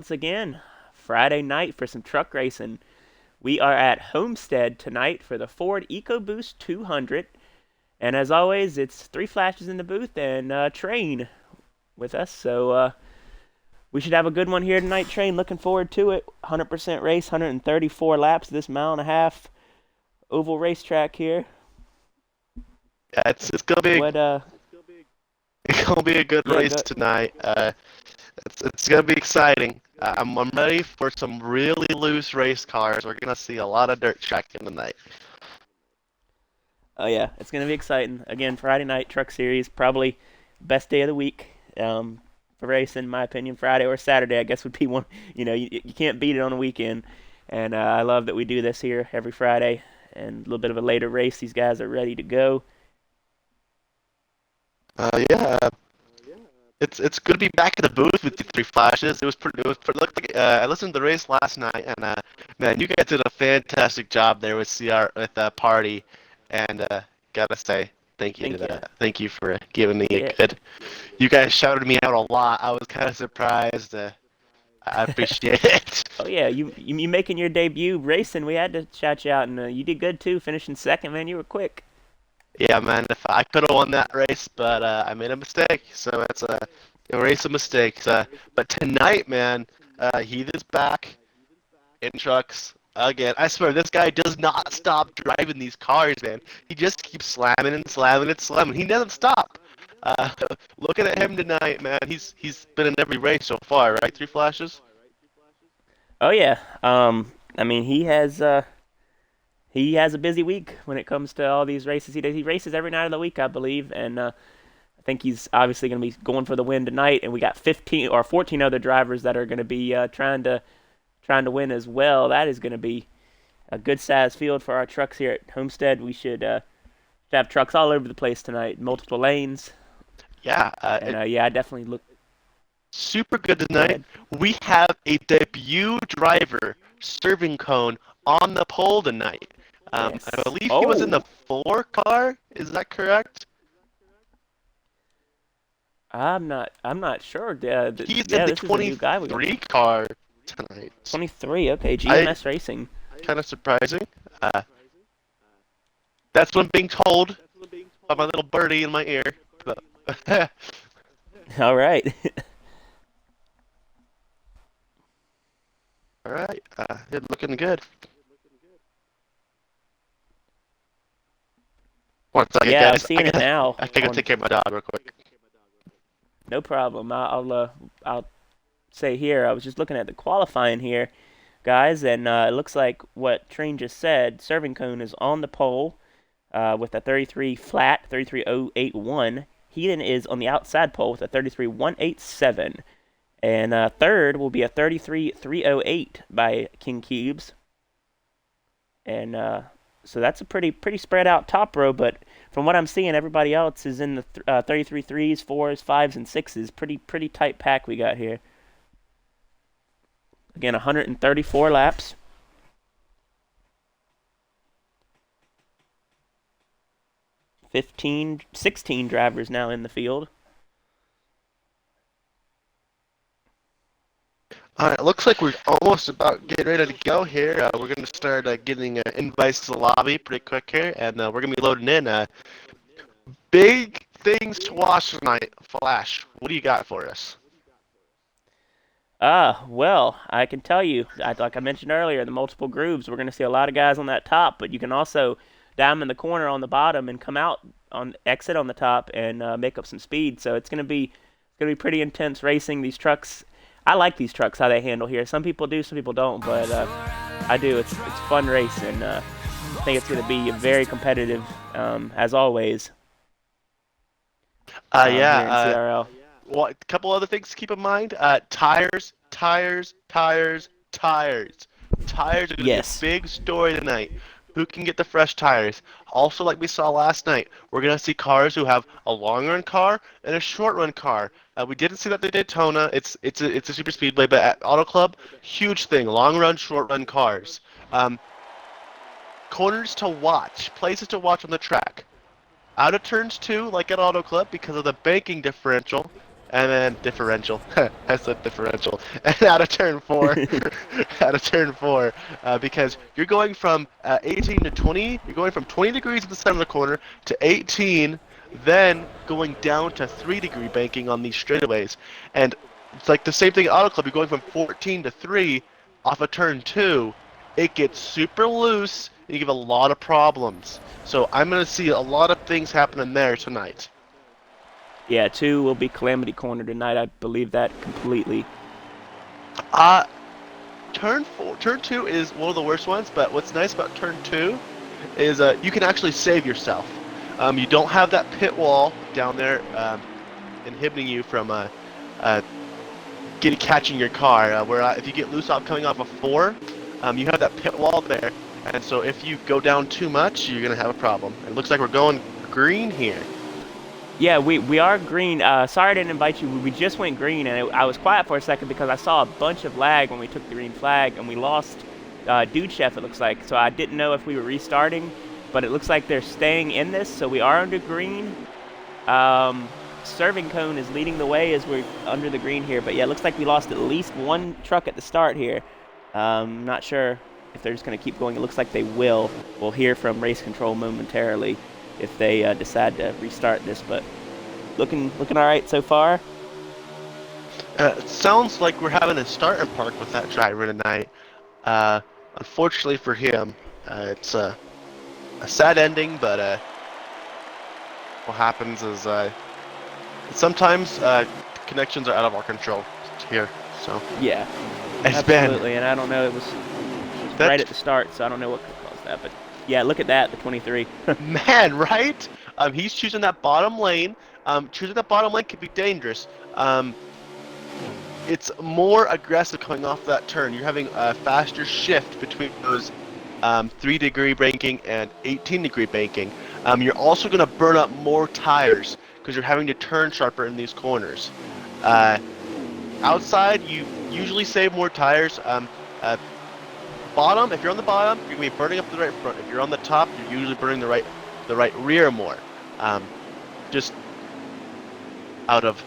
Once again, Friday night for some truck racing. We are at Homestead tonight for the Ford EcoBoost 200. And as always, it's three flashes in the booth and Train with us. So we should have a good one here tonight, Train. Looking forward to it. 100% race, 134 laps this mile and a half oval racetrack here. Yeah, it's gonna be What, it's gonna be a good yeah, race go. tonight. It's gonna be exciting. I'm ready for some really loose race cars. We're gonna see a lot of dirt tracking tonight. Oh, yeah, it's going to be exciting. Again, Friday night truck series, probably best day of the week for racing, in my opinion. Friday or Saturday, I guess, would be one. You can't beat it on a weekend. And I love that we do this here every Friday. And a little bit of a later race. These guys are ready to go. Yeah, it's good to be back in the booth with the three flashes. It looked like I listened to the race last night, and man, you guys did a fantastic job there with Party, and gotta say thank you to Thank you. that. Thank you for giving me a Yeah. good. You guys shouted me out a lot. I was kind of surprised. I appreciate it. Oh yeah, you making your debut racing? We had to shout you out, and you did good too, finishing second. Man, you were quick. Yeah, man, if I could have won that race, but I made a mistake, so it's a race of mistakes. But tonight, man, Heath is back in trucks again. I swear, this guy does not stop driving these cars, man. He just keeps slamming and slamming and slamming. He doesn't stop. Uh, Looking at him tonight, man, he's been in every race so far, right? Three flashes. Oh yeah. I mean, he has a busy week when it comes to all these races he does. He races every night of the week, I believe, and I think he's obviously going to be going for the win tonight. And we got 15 or 14 other drivers that are going to be trying to win as well. That is going to be a good sized field for our trucks here at Homestead. We should have trucks all over the place tonight, multiple lanes, Yeah, and yeah, I definitely look. super good Go tonight. ahead. We have a debut driver serving cone on the pole tonight. I Yes. believe he was in the Oh, 4 car. Is that correct? I'm not sure. He's in Yeah, the this is a new guy we got. 23 car tonight. 23. Okay, I GMS Racing. kind of surprising. Uh, that's what I'm being told by my little birdie in my ear. But All right. all right, it's looking good. One second, Yeah, I'm guys. seeing it now I gotta go on. take care of my dog real quick. No problem. I'll say here. I was just looking at the qualifying here, guys, and it looks like what Train just said. Serving cone is on the pole with a 33 flat, 33081. Heaton is on the outside pole with a 33187, and third will be a 33308 by King Cubes, and so that's a pretty spread out top row. But from what I'm seeing, everybody else is in the 33 threes, fours, fives, and sixes. Pretty tight pack we got here. Again, 134 laps. 16 drivers now in the field. All right, looks like we're almost about getting ready to go here. We're going to start getting invites to the lobby pretty quick here, and we're going to be loading in. Big things to watch tonight. Flash, what do you got for us? Well, I can tell you, like I mentioned earlier, the multiple grooves, we're going to see a lot of guys on that top, but you can also dive in the corner on the bottom and come out on exit on the top and make up some speed. So it's gonna be pretty intense racing. These trucks, I like these trucks how they handle here. Some people do, some people don't, but I do. It's fun race, and I think it's gonna be very competitive as always Yeah, here in CRL. well, a couple other things to keep in mind. Tires, tires, tires, tires. Tires are going to be a Yes. big story tonight. Who can get the fresh tires? Also, like we saw last night, we're going to see cars who have a long run car and a short run car. We didn't see that at Daytona. It's a super speedway, but at Auto Club, huge thing. Long run, short run cars. Um, Corners to watch, places to watch on the track. Out of turns 2, like at Auto Club, because of the banking differential. and then differential. I said differential. And out of turn four, out of turn four, because you're going from 18 to 20. You're going from 20 degrees at the center of the corner to 18, then going down to 3-degree banking on these straightaways. And it's like the same thing at Auto Club. You're going from 14 to 3 off of turn 2. It gets super loose, and you give a lot of problems. So I'm going to see a lot of things happening there tonight. Yeah, 2 will be Calamity Corner tonight. I believe that completely. Uh, turn 2 is one of the worst ones, but what's nice about turn 2 is you can actually save yourself. You don't have that pit wall down there inhibiting you from catching your car. Where if you get loose off coming off a 4, you have that pit wall there, and so if you go down too much, you're gonna have a problem. It looks like we're going green here. Yeah, we are green. Sorry I didn't invite you. We just went green, and I was quiet for a second because I saw a bunch of lag when we took the green flag, and we lost Dude Chef, it looks like. So I didn't know if we were restarting, but it looks like they're staying in this, so we are under green. Serving Cone is leading the way as we're under the green here, but yeah, it looks like we lost at least one truck at the start here. Not sure if they're just going to keep going. It looks like they will. We'll hear from race control momentarily if they decide to restart this, but looking all right so far. It sounds like we're having a starting park with that driver tonight. Unfortunately for him, it's a sad ending, but what happens is sometimes connections are out of our control here. So Yeah, it's absolutely, and I don't know, it was that right at the start, so I don't know what could cause that, but yeah, look at that, the 23. man, right? He's choosing that bottom lane. Choosing that bottom lane could be dangerous. It's more aggressive coming off that turn. You're having a faster shift between those 3-degree banking and 18-degree banking. You're also going to burn up more tires because you're having to turn sharper in these corners. Outside, you usually save more tires. Bottom, if you're on the bottom, you're going to be burning up the right front. If you're on the top, you're usually burning the right rear more. Just out of,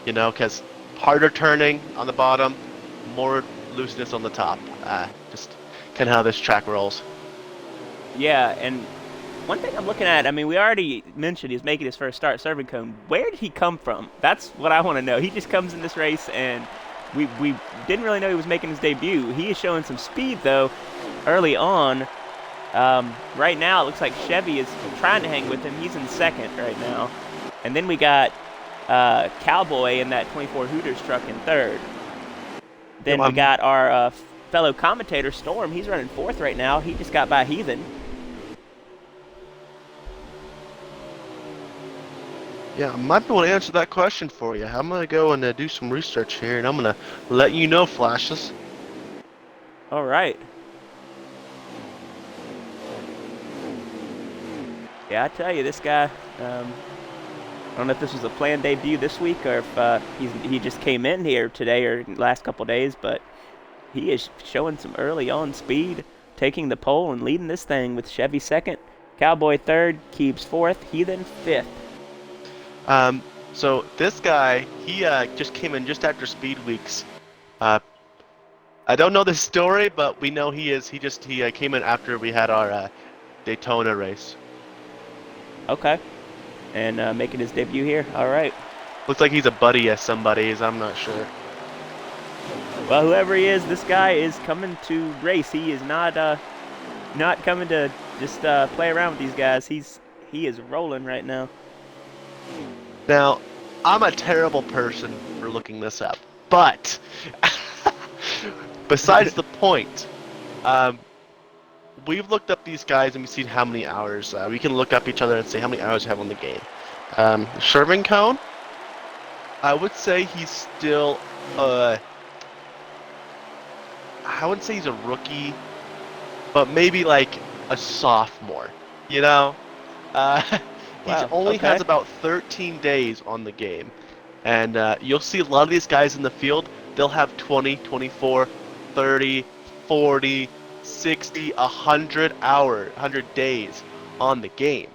because harder turning on the bottom, more looseness on the top. Just kind of how this track rolls. Yeah, and one thing I'm looking at, I mean, we already mentioned he's making his first start serving cone. Where did he come from? That's what I want to know. He just comes in this race, and we didn't really know he was making his debut. He is showing some speed, though, early on. Right now, it looks like Chevy is trying to hang with him. He's in second right now. And then we got Cowboy in that 24 Hooters truck in third. Then we got our fellow commentator, Storm. He's running fourth right now. He just got by Heathen. Yeah, I might be able to answer that question for you. I'm going to go and do some research here, and I'm going to let you know, Flashes. All right. Yeah, I tell you, this guy, I don't know if this was a planned debut this week or if he just came in here today or last couple days, but he is showing some early on speed, taking the pole and leading this thing with Chevy second, Cowboy third, Keebs fourth, Heathen fifth. So this guy, he just came in just after Speed Weeks. I don't know the story, but we know he came in after we had our Daytona race. Okay. And making his debut here. All right. Looks like he's a buddy of somebody's. I'm not sure. Well, whoever he is, this guy is coming to race. He is not coming to just play around with these guys. He is rolling right now. Now, I'm a terrible person for looking this up, but besides the point, we've looked up these guys and we've seen how many hours. We can look up each other and say how many hours we have on the game. Serving Cone, I would say he's still, I wouldn't say he's a rookie, but maybe like a sophomore, you know? He Wow, only okay. has about 13 days on the game. And you'll see a lot of these guys in the field, they'll have 20, 24, 30, 40, 60, 100 days on the game.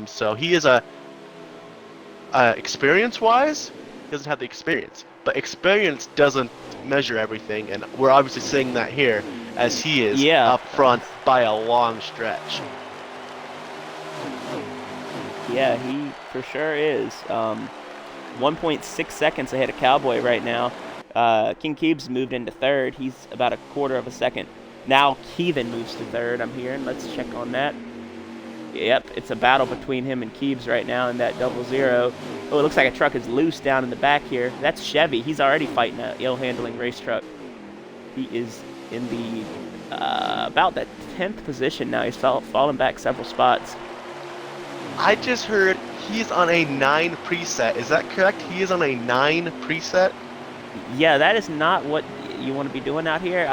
So he is experience-wise, He doesn't have the experience. But experience doesn't measure everything, and we're obviously seeing that here as he is Yeah, up front by a long stretch. yeah, he for sure is. 1.6 seconds ahead of Cowboy right now. King Keebs moved into third. He's about a quarter of a second. Now Keevan moves to third, I'm hearing. Let's check on that. Yep, it's a battle between him and Keebs right now in that 00. Oh, it looks like a truck is loose down in the back here. That's Chevy. He's already fighting a ill-handling race truck. He is in the about that 10th position now. He's fallen back several spots. I just heard he's on a 9 preset. Is that correct? He is on a 9 preset? Yeah, that is not what you want to be doing out here.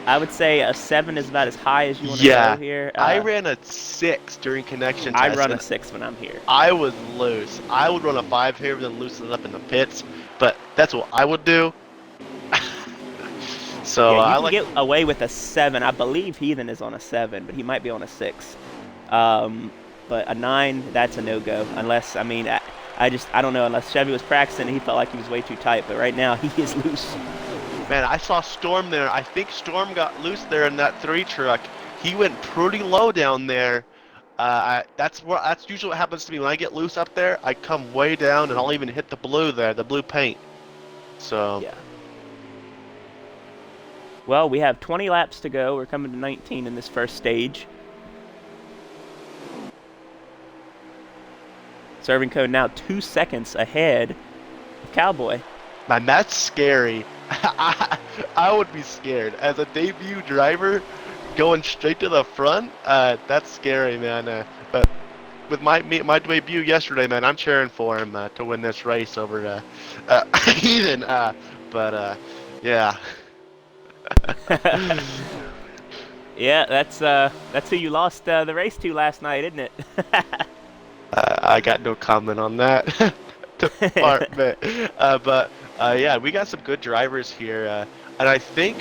I would say a 7 is about as high as you want to go Yeah. here. I ran a 6 during connection I tests. run a And 6 when I'm here. I was loose. I would run a 5 here and then loosen it up in the pits, but that's what I would do. So Yeah, you I can like. get away with a 7. I believe Heathen is on a 7, but he might be on a 6. But a 9, that's a no-go. Unless, I mean, I don't know. Unless Chevy was practicing, he felt like he was way too tight. But right now, he is loose. Man, I saw Storm there. I think Storm got loose there in that 3 truck. He went pretty low down there. That's usually what happens to me when I get loose up there. I come way down and I'll even hit the blue there, the blue paint. So Yeah. Well, we have 20 laps to go. We're coming to 19 in this first stage. Serving code now 2 seconds ahead of Cowboy. man, that's scary. I would be scared as a debut driver going straight to the front. That's scary, man. But with my debut yesterday, man, I'm cheering for him to win this race over Eden. Yeah. Yeah, that's who you lost the race to last night, isn't it? I got no comment on that department. Yeah, we got some good drivers here, and I think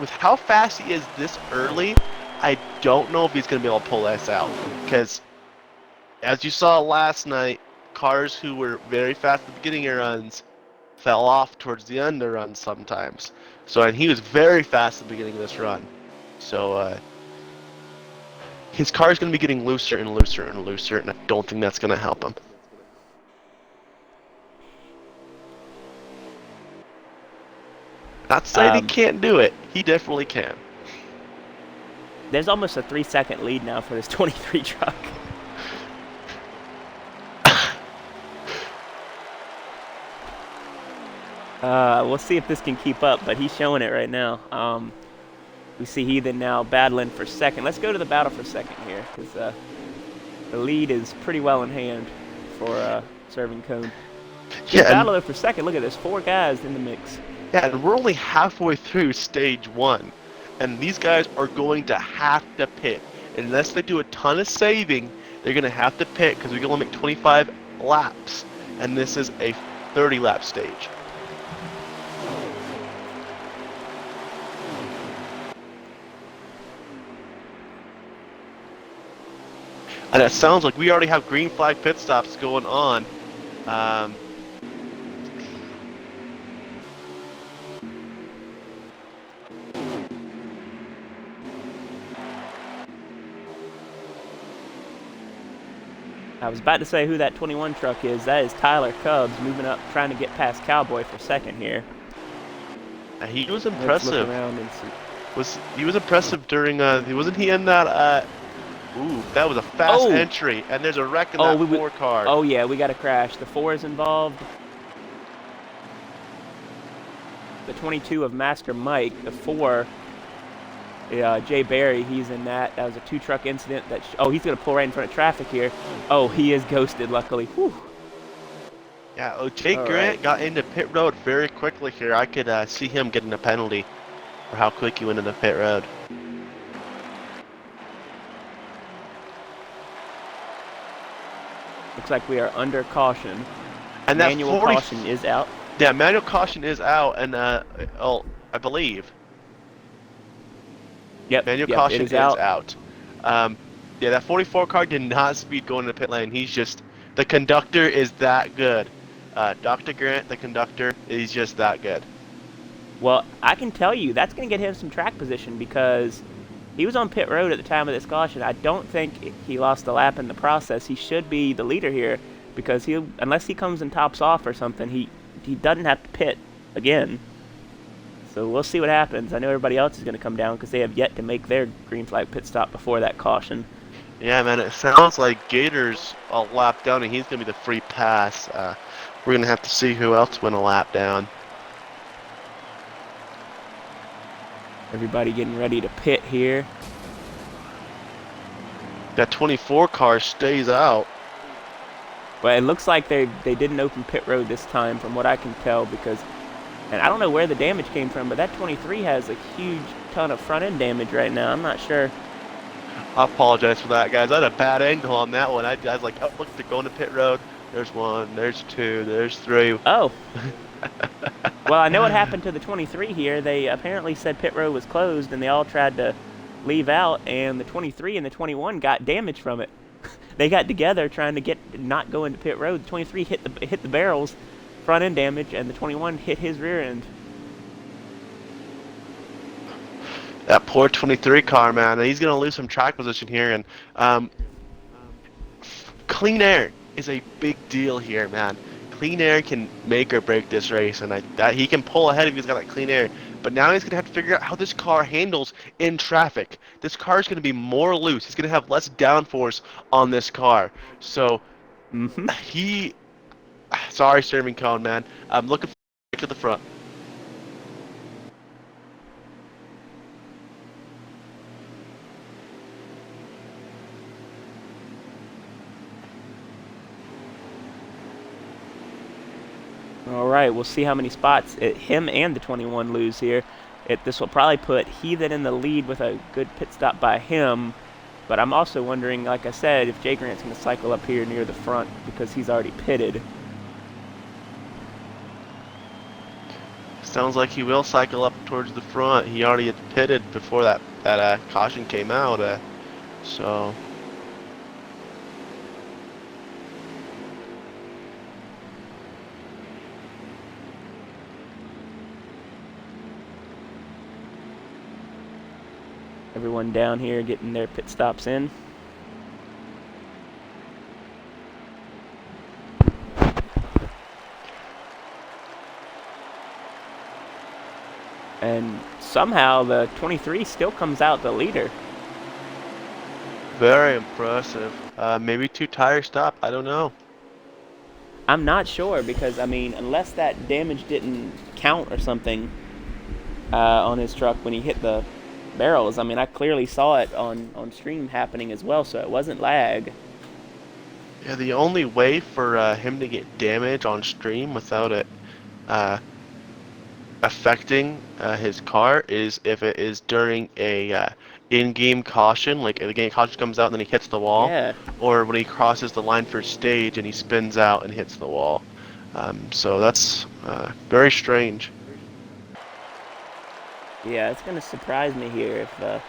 with how fast he is this early, I don't know if he's going to be able to pull this out. Because as you saw last night, cars who were very fast at the beginning of runs fell off towards the end of runs sometimes. So, and he was very fast at the beginning of this run. So, his car is going to be getting looser and looser and looser, and I don't think that's going to help him. Not saying he can't do it. He definitely can. There's almost a 3-second lead now for this 23 truck. We'll see if this can keep up, but he's showing it right now. We see Heathen now battling for second. Let's go to the battle for second here, because the lead is pretty well in hand for Serving Cone. Yeah, battle though for second. Look at this, 4 guys in the mix. Yeah, and we're only halfway through stage 1, and these guys are going to have to pit. Unless they do a ton of saving, they're going to have to pit because we can only make 25 laps, and this is a 30-lap stage. And it sounds like we already have green flag pit stops going on. I was about to say who that 21 truck is. That is Tyler Cubs moving up, trying to get past Cowboy for second here. He was impressive. Let's look around and see. He was impressive during wasn't he in that ooh, that was a fast entry, and there's a wreck in that 4 car. Oh yeah, we got a crash. The 4 is involved. The 22 of Master Mike, the 4, Jay Barry, he's in that. That was a 2-truck incident. He's gonna pull right in front of traffic here. Oh, he is ghosted, luckily. Whew. Yeah, Jay Grant got into pit road very quickly here. I could see him getting a penalty for how quick he went into pit road. Looks like we are under caution. And manual caution is out. Yeah, manual caution is out, and I believe. Yep. Manual caution is out. Yeah, that 44 car did not speed going into pit lane. He's just The conductor is that good. Dr. Grant, the conductor, is just that good. Well, I can tell you that's going to get him some track position because he was on pit road at the time of this caution. I don't think he lost a lap in the process. He should be the leader here because he, unless he comes and tops off or something, he doesn't have to pit again. So we'll see what happens. I know everybody else is going to come down because they have yet to make their green flag pit stop before that caution. Yeah, man, it sounds like Gator's a lap down and he's going to be the free pass. We're going to have to see who else went a lap down. Everybody getting ready to pit here. That 24 car stays out. But it looks like they didn't open pit road this time from what I can tell because, and I don't know where the damage came from, but that 23 has a huge ton of front end damage right now. I'm not sure. I apologize for that, guys. I had a bad angle on that one. I was like, oh, look, they're going to pit road. There's one, there's two, there's three. Oh. Well, I know what happened to the 23 here. They apparently said pit road was closed, and they all tried to leave out, and the 23 and the 21 got damage from it. They got together trying to not go into pit road. The 23 hit the barrels, front end damage, and the 21 hit his rear end. That poor 23 car, man. He's going to lose some track position here, and clean air is a big deal here, man. Clean air can make or break this race, and that he can pull ahead if he's got that clean air. But now he's going to have to figure out how this car handles in traffic. This car is going to be more loose. He's going to have less downforce on this car. So sorry, serving cone, man. I'm looking to the front. All right, we'll see how many spots him and the 21 lose here. This will probably put Heathen in the lead with a good pit stop by him. But I'm also wondering, like I said, if Jay Grant's going to cycle up here near the front because he's already pitted. Sounds like he will cycle up towards the front. He already had pitted before that caution came out. So. Everyone down here getting their pit stops in. And somehow the 23 still comes out the leader. Very impressive. Maybe 2 tire stop. I don't know. I'm not sure because, I mean, unless that damage didn't count or something on his truck when he hit the barrels. I mean, I clearly saw it on stream happening as well, so it wasn't lag. Yeah, the only way for him to get damage on stream without it affecting his car is if it is during a in-game caution, like if the game caution comes out and then he hits the wall, Yeah. or when he crosses the line for stage and he spins out and hits the wall. So that's very strange. Yeah, it's going to surprise me here if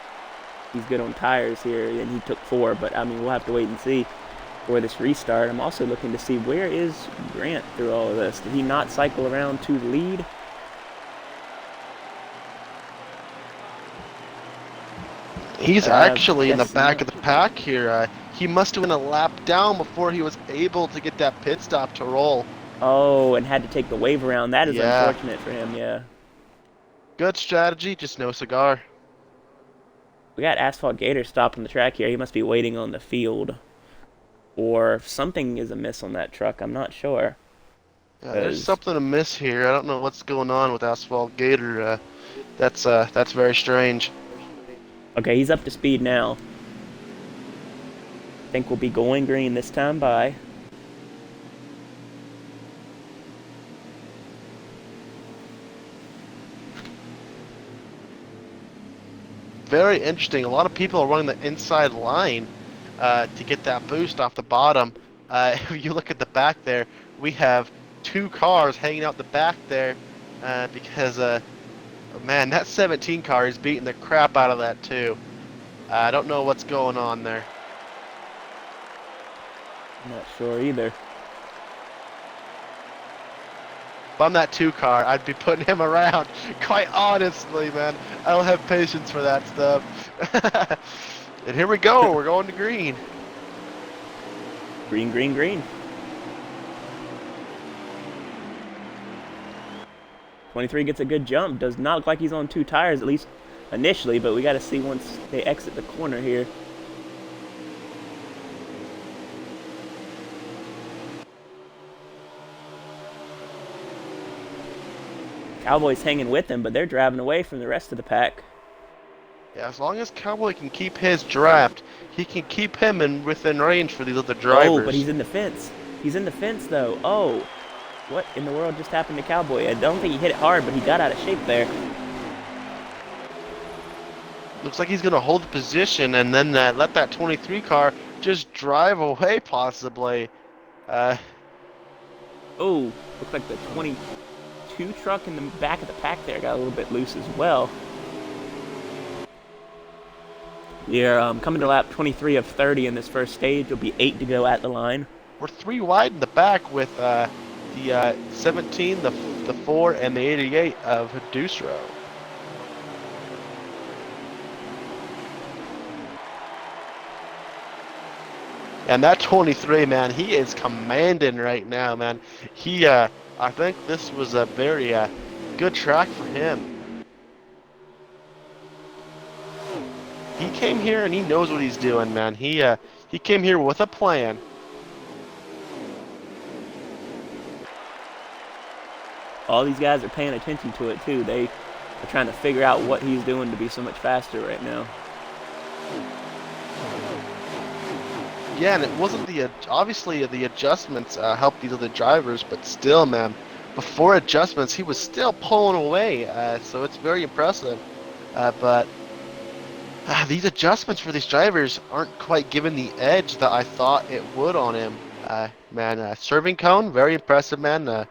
he's good on tires here and he took 4. But, I mean, we'll have to wait and see for this restart. I'm also looking to see where is Grant through all of this. Did he not cycle around to the lead? He's actually in the guess back not. of the pack here. He must have been a lap down before he was able to get that pit stop to roll. Oh, and had to take the wave around. That is Yeah. unfortunate for him, yeah. Good strategy, just no cigar. We got Asphalt Gator stopped on the track here. He must be waiting on the field. Or something is amiss on that truck. I'm not sure. Yeah, there's something amiss here. I don't know what's going on with Asphalt Gator. That's very strange. Okay, he's up to speed now. Think we'll be going green this time by. Very interesting. A lot of people are running the inside line to get that boost off the bottom. If you look at the back there, we have 2 cars hanging out the back there because, man, that 17 car is beating the crap out of that too. I don't know what's going on there. I'm not sure either. If I'm that 2 car, I'd be putting him around. Quite honestly, man. I don't have patience for that stuff. And here we go. We're going to green. Green, green, green. 23 gets a good jump. Does not look like he's on 2 tires, at least initially, but we got to see once they exit the corner here. Cowboys hanging with him, but they're driving away from the rest of the pack. Yeah, as long as Cowboy can keep his draft, he can keep him within range for these other Oh, but drivers. he's in the fence. He's in the fence, though. Oh, what in the world just happened to Cowboy? I don't think he hit it hard, but he got out of shape there. Looks like he's going to hold the position and then let that 23 car just drive away, possibly. Oh, looks like the 22 truck in the back of the pack there got a little bit loose as well. We're coming to lap 23 of 30 in this first stage. There'll be 8 to go at the line. We're 3 wide in the back with the 17, the 4, and the 88 of Dusro. And that 23, man, he is commanding right now, man. I think this was a very good track for him. He came here and he knows what he's doing, man. He came here with a plan. All these guys are paying attention to it too. They are trying to figure out what he's doing to be so much faster right now. Yeah, and it wasn't obviously the adjustments helped these other drivers, but still, man, before adjustments, he was still pulling away. So it's very impressive. But these adjustments for these drivers aren't quite giving the edge that I thought it would on him. Man, serving cone, very impressive, man.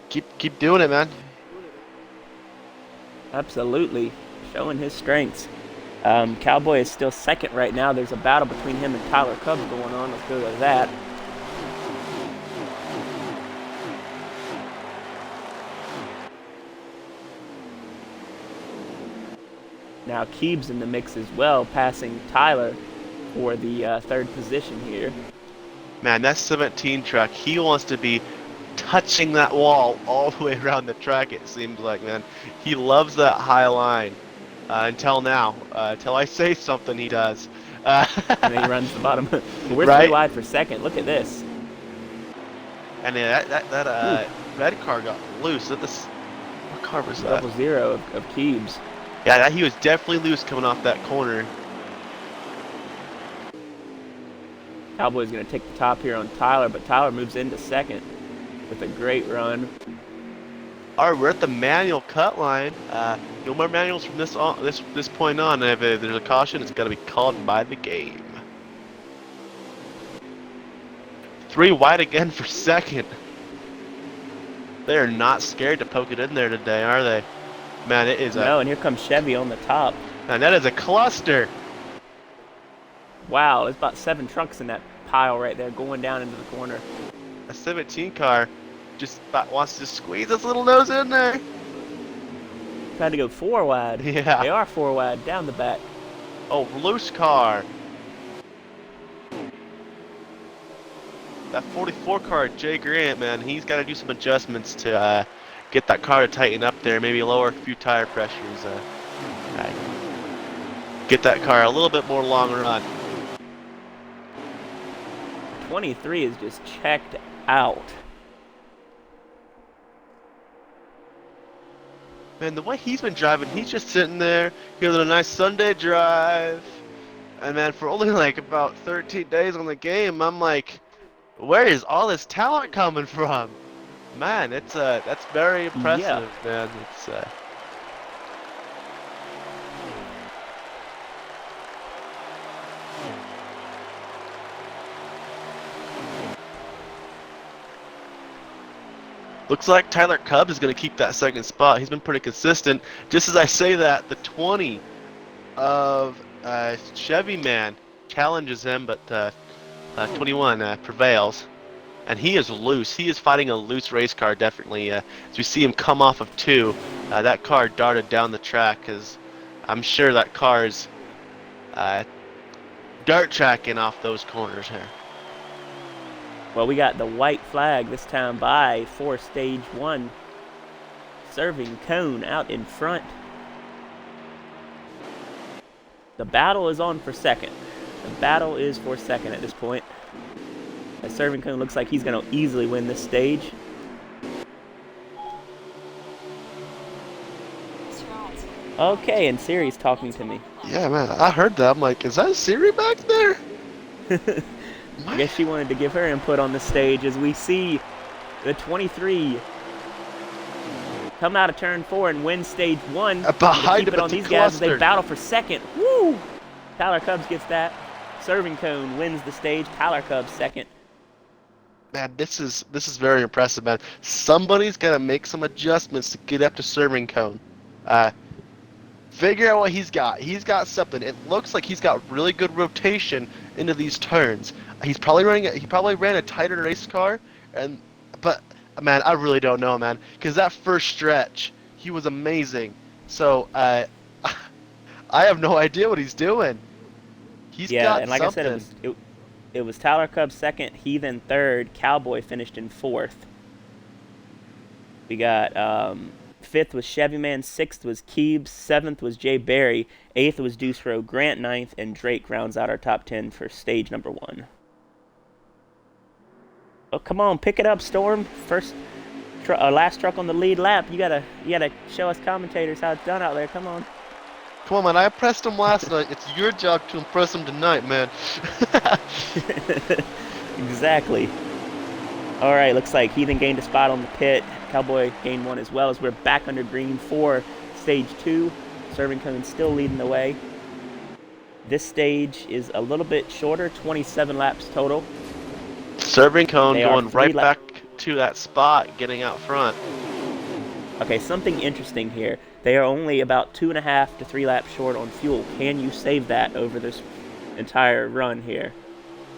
Keep doing it, man. Absolutely, showing his strengths. Cowboy is still second right now. There's a battle between him and Tyler Cubs going on. Let's go to that. Now Keeb's in the mix as well, passing Tyler for the third position here. Man, that 17 truck, he wants to be touching that wall all the way around the track, it seems like, man. He loves that high line. Until now. Until I say something, he does. And then he runs the bottom. We're right? 3 wide for second. Look at this. And that red car got loose. What car was that? 0 of Keebs. Yeah, he was definitely loose coming off that corner. Cowboy's going to take the top here on Tyler, but Tyler moves into second with a great run. All right, we're at the manual cut line. No more manuals from this point on. If there's a caution, it's got to be called by the game. 3 wide again for second. They are not scared to poke it in there today, are they? Man, it is No, and here comes Chevy on the top. Man, that is a cluster. Wow, there's about 7 trucks in that pile right there going down into the corner. A 17 car just wants to squeeze its little nose in there. Tried to go 4 wide. Yeah. They are 4 wide down the back. Oh, loose car. That 44 car, Jay Grant, man, he's got to do some adjustments to get that car to tighten up there. Maybe lower a few tire pressures. Get that car a little bit more long run. 23 is just checked out. Man, the way he's been driving, he's just sitting there, getting a nice Sunday drive. And man, for only like about 13 days on the game, I'm like, where is all this talent coming from? Man, that's very impressive, man. It's looks like Tyler Cubs is going to keep that second spot. He's been pretty consistent. Just as I say that, the 20 of Chevy Man challenges him, but 21 prevails. And he is loose. He is fighting a loose race car, definitely. As we see him come off of 2, that car darted down the track because I'm sure that car is dirt tracking off those corners here. Well, we got the white flag this time for stage 1. Serving cone out in front. The battle is on for second. The battle is for second at this point. As serving cone looks like he's going to easily win this stage. Okay, and Siri's talking to me. Yeah, man, I heard that. I'm like, is that Siri back there? I guess she wanted to give her input on the stage as we see the 23 come out of turn 4 and win stage 1. Behind keep it on these guys as they battle for second. Woo! Tyler Cubs gets that. Serving cone wins the stage. Tyler Cubs second. Man, this is very impressive, man. Somebody's got to make some adjustments to get up to serving cone. Figure out what he's got. He's got something. It looks like he's got really good rotation into these turns. He probably ran a tighter race car, but man, I really don't know, man, because that first stretch he was amazing. So I have no idea what he's doing. He's got and like something. I said, it was Tyler Cubs second, Heathen third, Cowboy finished in 4th. We got 5th was Chevy Man, 6th was Keebs, 7th was Jay Barry, 8th was Deuce Rowe Grant, 9th, and Drake rounds out our top 10 for stage number 1. Oh, come on, pick it up, Storm. Last truck on the lead lap. You gotta show us commentators how it's done out there. Come on. Come on, man. I impressed him last night. It's your job to impress him tonight, man. Exactly. All right, looks like Heathen gained a spot on the pit. Cowboy gained 1 as well as we're back under green for stage 2. Serving cone still leading the way. This stage is a little bit shorter, 27 laps total. Serving cone going right back to that spot, getting out front. Okay, something interesting here. They are only about 2.5 to 3 laps short on fuel. Can you save that over this entire run here?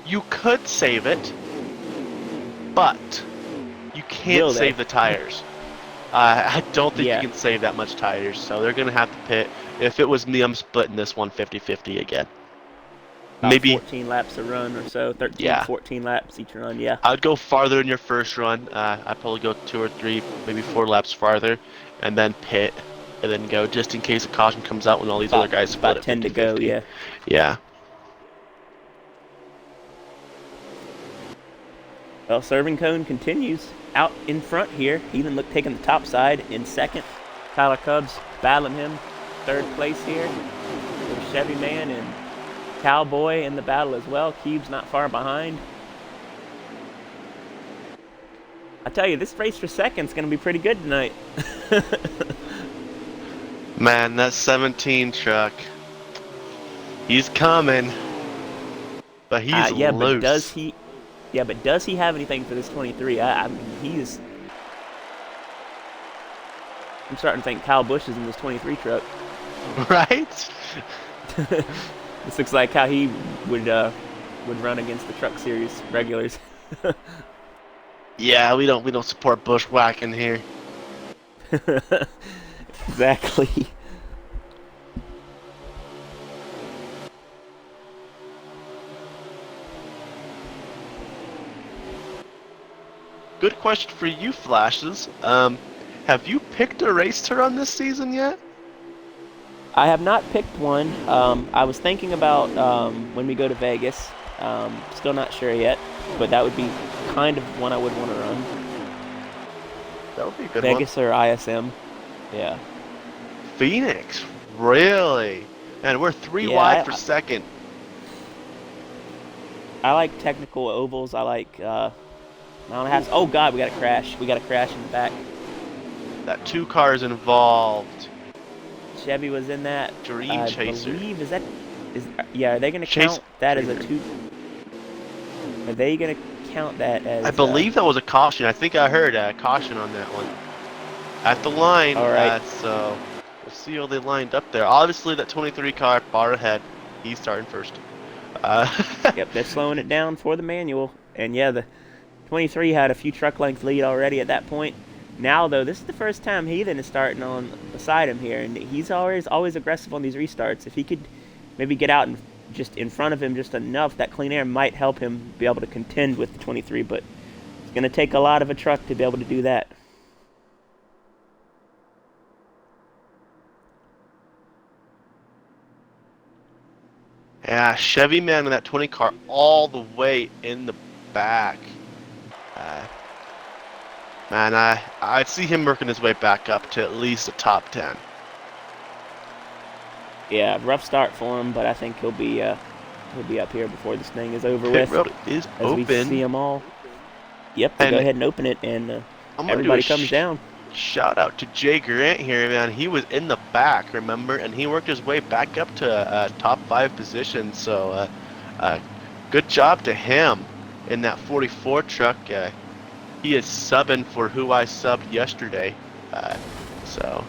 You could save it, but you can't save the tires. I don't think you can save that much tires, so they're going to have to pit. If it was me, I'm splitting this one 50-50 again. About maybe 14 laps a run or so, 13, 14 laps each run, yeah. I'd go farther in your first run. I'd probably go 2 or 3, maybe 4 laps farther, and then pit, and then go just in case a caution comes out when all these other guys split about 10 to go, yeah. Yeah. Well, serving cone continues out in front here. Even taking the top side in second. Tyler Cubs battling him. 3rd place here. There's Chevy Man and Cowboy in the battle as well. Keebs not far behind. I tell you, this race for second is going to be pretty good tonight. Man, that 17 truck. He's coming. But he's loose. But does he have anything for this 23? I mean, I'm starting to think Kyle Busch is in this 23 truck. Right? This looks like how he would run against the Truck Series regulars. Yeah, we don't support bushwhacking here. Exactly. Good question for you, Flashes. Have you picked a race to run this season yet? I have not picked one. I was thinking about when we go to Vegas. Still not sure yet, but that would be kind of one I would want to run. That would be a good Vegas one. or ISM. Yeah. Phoenix, really? And we're 3 wide for second. I like technical ovals. I like. Oh God, we got a crash. We got a crash in the back. That 2 cars involved. Chevy was in that. Dream Chaser. Are they going to count that as a 2? Are they going to count that as? I believe that was a caution. I think I heard a caution on that one. At the line. All right. So we'll see how they lined up there. Obviously, that 23 car far ahead. He's starting first. Uh, Yep, they're slowing it down for the manual. And yeah, the 23 had a few truck length lead already at that point. Now though, this is the first time Heathen is starting on beside him here, and he's always aggressive on these restarts. If he could maybe get out and just in front of him just enough, that clean air might help him be able to contend with the 23. But it's going to take a lot of a truck to be able to do that. yeah, Chevy man in that 20 car all the way in the back. Uh, man, I'd see him working his way back up to at least the top 10. Yeah, rough start for him, but I think he'll be up here before this thing is over Pit with. road is As we see open. them all. Yep, they go And ahead and open it, and I'm gonna do a everybody comes down. shout out to Jay Grant here, man. He was in the back, remember, and he worked his way back up to top 5 position. So, good job to him in that 44 truck. He is subbing for who I subbed yesterday. So.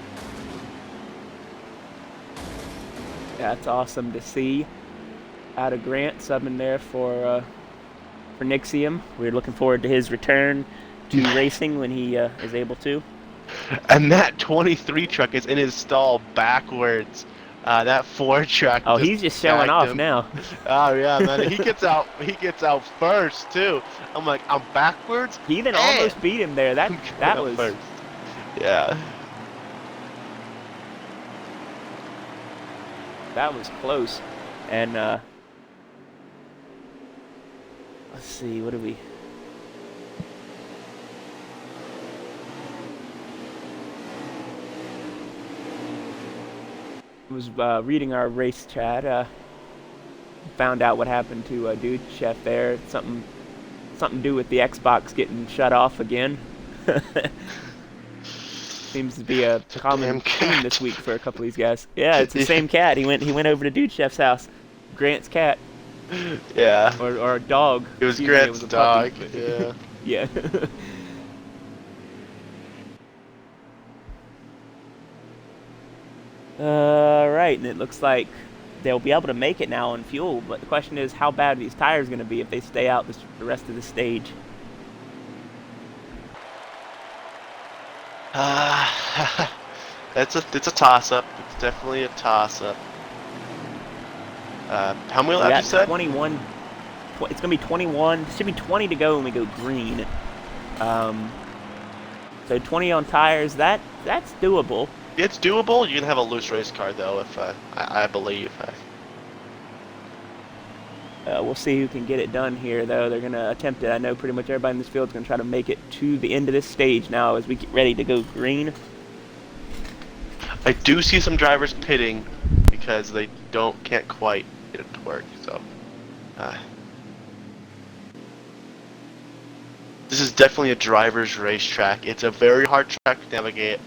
That's awesome to see. Out of Grant subbing there for Nixium. We're looking forward to his return to racing when he is able to. And that 23 truck is in his stall backwards. That 4 truck Oh, just he's just showing tagged off him. now. Oh yeah, man. He gets out. He gets out first too. I'm like, I'm backwards. Heathen And almost beat him there. I'm That going up was first. Yeah. close. And let's see, what do we? Was reading our race chat. Found out what happened to Dude Chef there. Something to do with the Xbox getting shut off again. Seems to be a It's a common damn theme cat. this week for a couple of these guys. Yeah, it's the same cat. He went over to Dude Chef's house. Grant's cat Yeah. or dog. It was Excuse me, it Grant's was a dog. puppy. Yeah. Yeah. Right, and it looks like they'll be able to make it now on fuel, but the question is how bad are these tires going to be if they stay out the rest of the stage? It's a toss up. It's definitely a toss up. How many We laps you got said? 21. It's going to be 21. It should be 20 to go when we go green. So 20 on tires. That's doable. It's doable. You can have a loose race car though, if I believe. We'll see who can get it done here, though. They're going to attempt it. I know pretty much everybody in this field is going to try to make it to the end of this stage now as we get ready to go green. I do see some drivers pitting because they can't quite get it to work. So, this is definitely a driver's racetrack. It's a very hard track to navigate.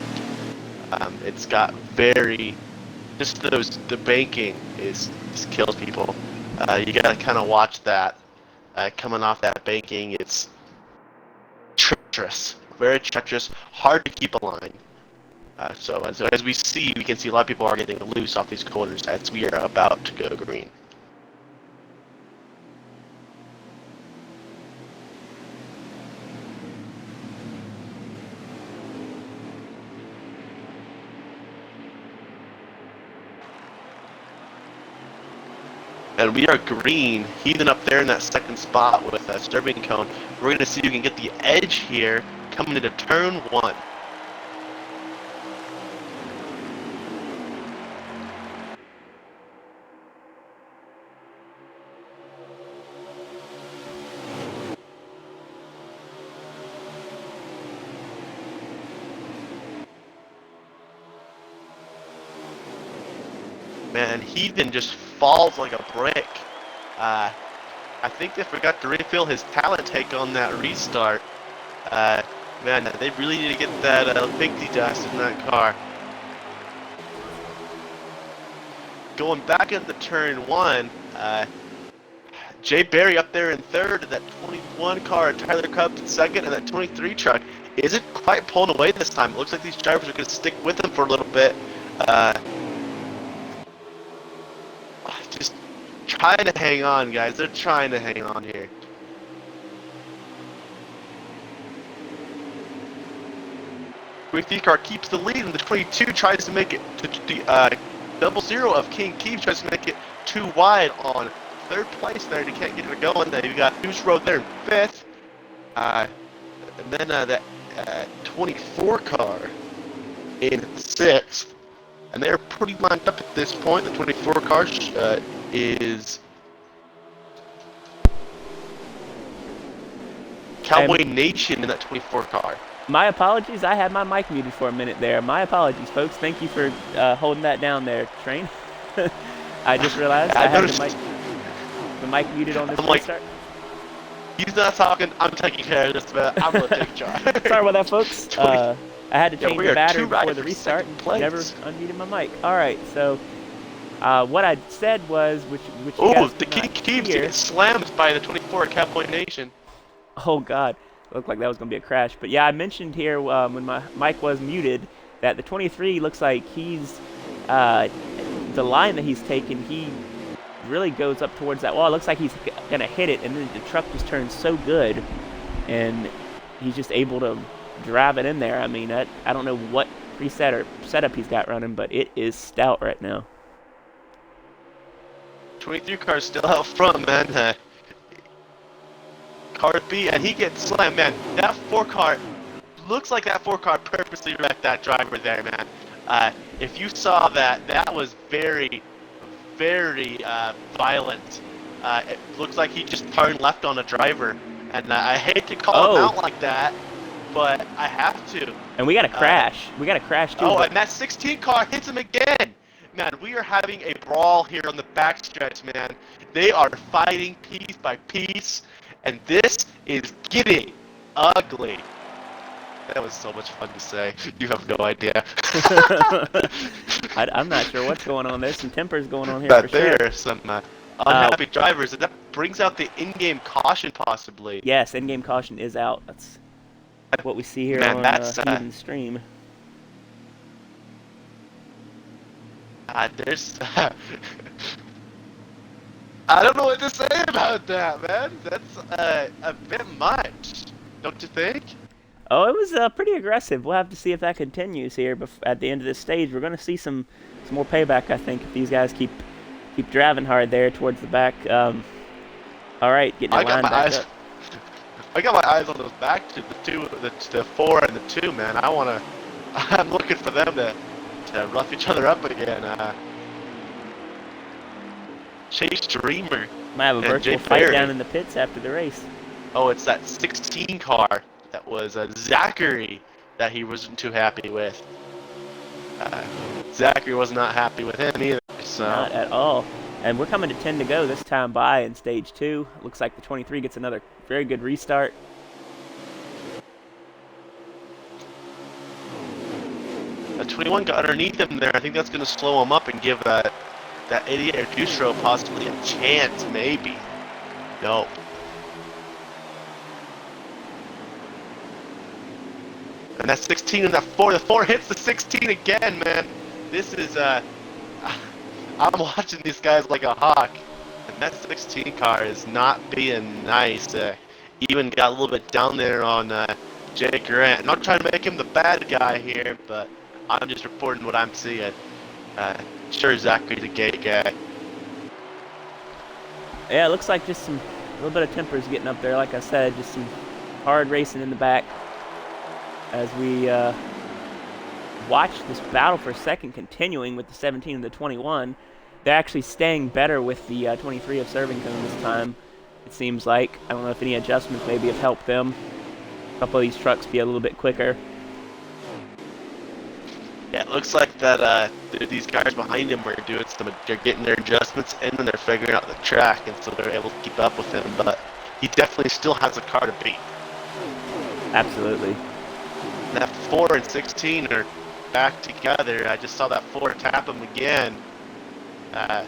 It's got the banking just kills people. You gotta kind of watch that. Coming off that banking, it's treacherous, very treacherous, hard to keep a line. So as we can see a lot of people are getting loose off these corners as we are about to go green. And we are green, Heathen up there in that second spot with a serving cone. We're going to see who can get the edge here coming into turn 1. Man, Heathen just falls like a brick. I think they forgot to refill his talent tank on that restart. Man, they really need to get that pixie dust in that car. Going back into turn 1, Jay Berry up there in third, and that 21 car, Tyler Cubbs in second, and that 23 truck isn't quite pulling away this time. It looks like these drivers are going to stick with him for a little bit. Just trying to hang on, guys. They're trying to hang on here. The 23 car keeps the lead, and the 22 tries to make it to the 00 of King Keeps tries to make it too wide on third place there. They can't get it going. Then you got Goose Road there in fifth. And then that 24 car in sixth. And they're pretty lined up at this point. The 24 car is Cowboy Nation in that 24 car. My apologies. I had my mic muted for a minute there. My apologies, folks. Thank you for holding that down there, Train. I just realized I had the mic muted on this restart. He's not talking. I'm taking care of this, man. I'm going to take charge. Sorry about that, folks. I had to change the battery before the restart and never place. unmuted my mic. All right, so what I said was, which you Oh, guys the King Keeps hear. getting slammed by the 24 Cowboy Nation. Oh, God. Looked like that was going to be a crash. But yeah, I mentioned here when my mic was muted that the 23 looks like he's, the line that he's taken, he really goes up towards that wall. It looks like he's going to hit it, and then the truck just turns so good, and he's just able to drive it in there. I mean, I don't know what preset or setup he's got running, but it is stout right now. 23 car's still out front, man. Car B, and he gets slammed, man. That 4 car looks like that 4 car purposely wrecked that driver there, man. If you saw that, that was very, very violent. It looks like he just turned left on a driver, and I hate to call him out like that, but I have to. And we got a crash. We got a crash too. Oh, and that 16 car hits him again. Man, we are having a brawl here on the backstretch, man. They are fighting piece by piece. And this is getting ugly. That was so much fun to say. You have no idea. I'm not sure what's going on. There's some tempers going on here But for sure. there are some unhappy drivers, and that brings out the in-game caution, possibly. Yes, in-game caution is out. That's what we see here on Even Stream. There's... I don't know what to say about that, man. That's a bit much, don't you think? Oh, it was pretty aggressive. We'll have to see if that continues here. At the end of this stage, we're going to see some more payback, I think, if these guys keep driving hard there towards the back. All right, getting your line back up. I got my eyes on those back two, the 4 and the 2, man. I'm looking for them to rough each other up again. Chase Dreamer. Might have a virtual fight down in the pits after the race. Oh, it's that 16 car that was Zachary that he wasn't too happy with. Zachary was not happy with him either. So. Not at all. And we're coming to 10 to go this time by in stage 2. Looks like the 23 gets another very good restart. The 21 got underneath him there. I think that's going to slow him up and give that idiot or Dustro possibly a chance, maybe. No. And that 16 and that 4, the 4 hits the 16 again, man. This is, I'm watching these guys like a hawk. And that 16 car is not being nice. Even got a little bit down there on Jay Grant. I'm not trying to make him the bad guy here, but I'm just reporting what I'm seeing. Sure, Zachary's a gay guy. Yeah, it looks like just a little bit of tempers getting up there. Like I said, just some hard racing in the back as we watch this battle for second continuing with the 17 and the 21. They're actually staying better with the 23 of Serving Cone this time, it seems like. I don't know if any adjustments maybe have helped them. A couple of these trucks be a little bit quicker. Yeah, it looks like that these guys behind him are doing they're getting their adjustments in and they're figuring out the track, and so they're able to keep up with him. But he definitely still has a car to beat. Absolutely. And that 4 and 16 are back together. I just saw that 4 tap him again. I'm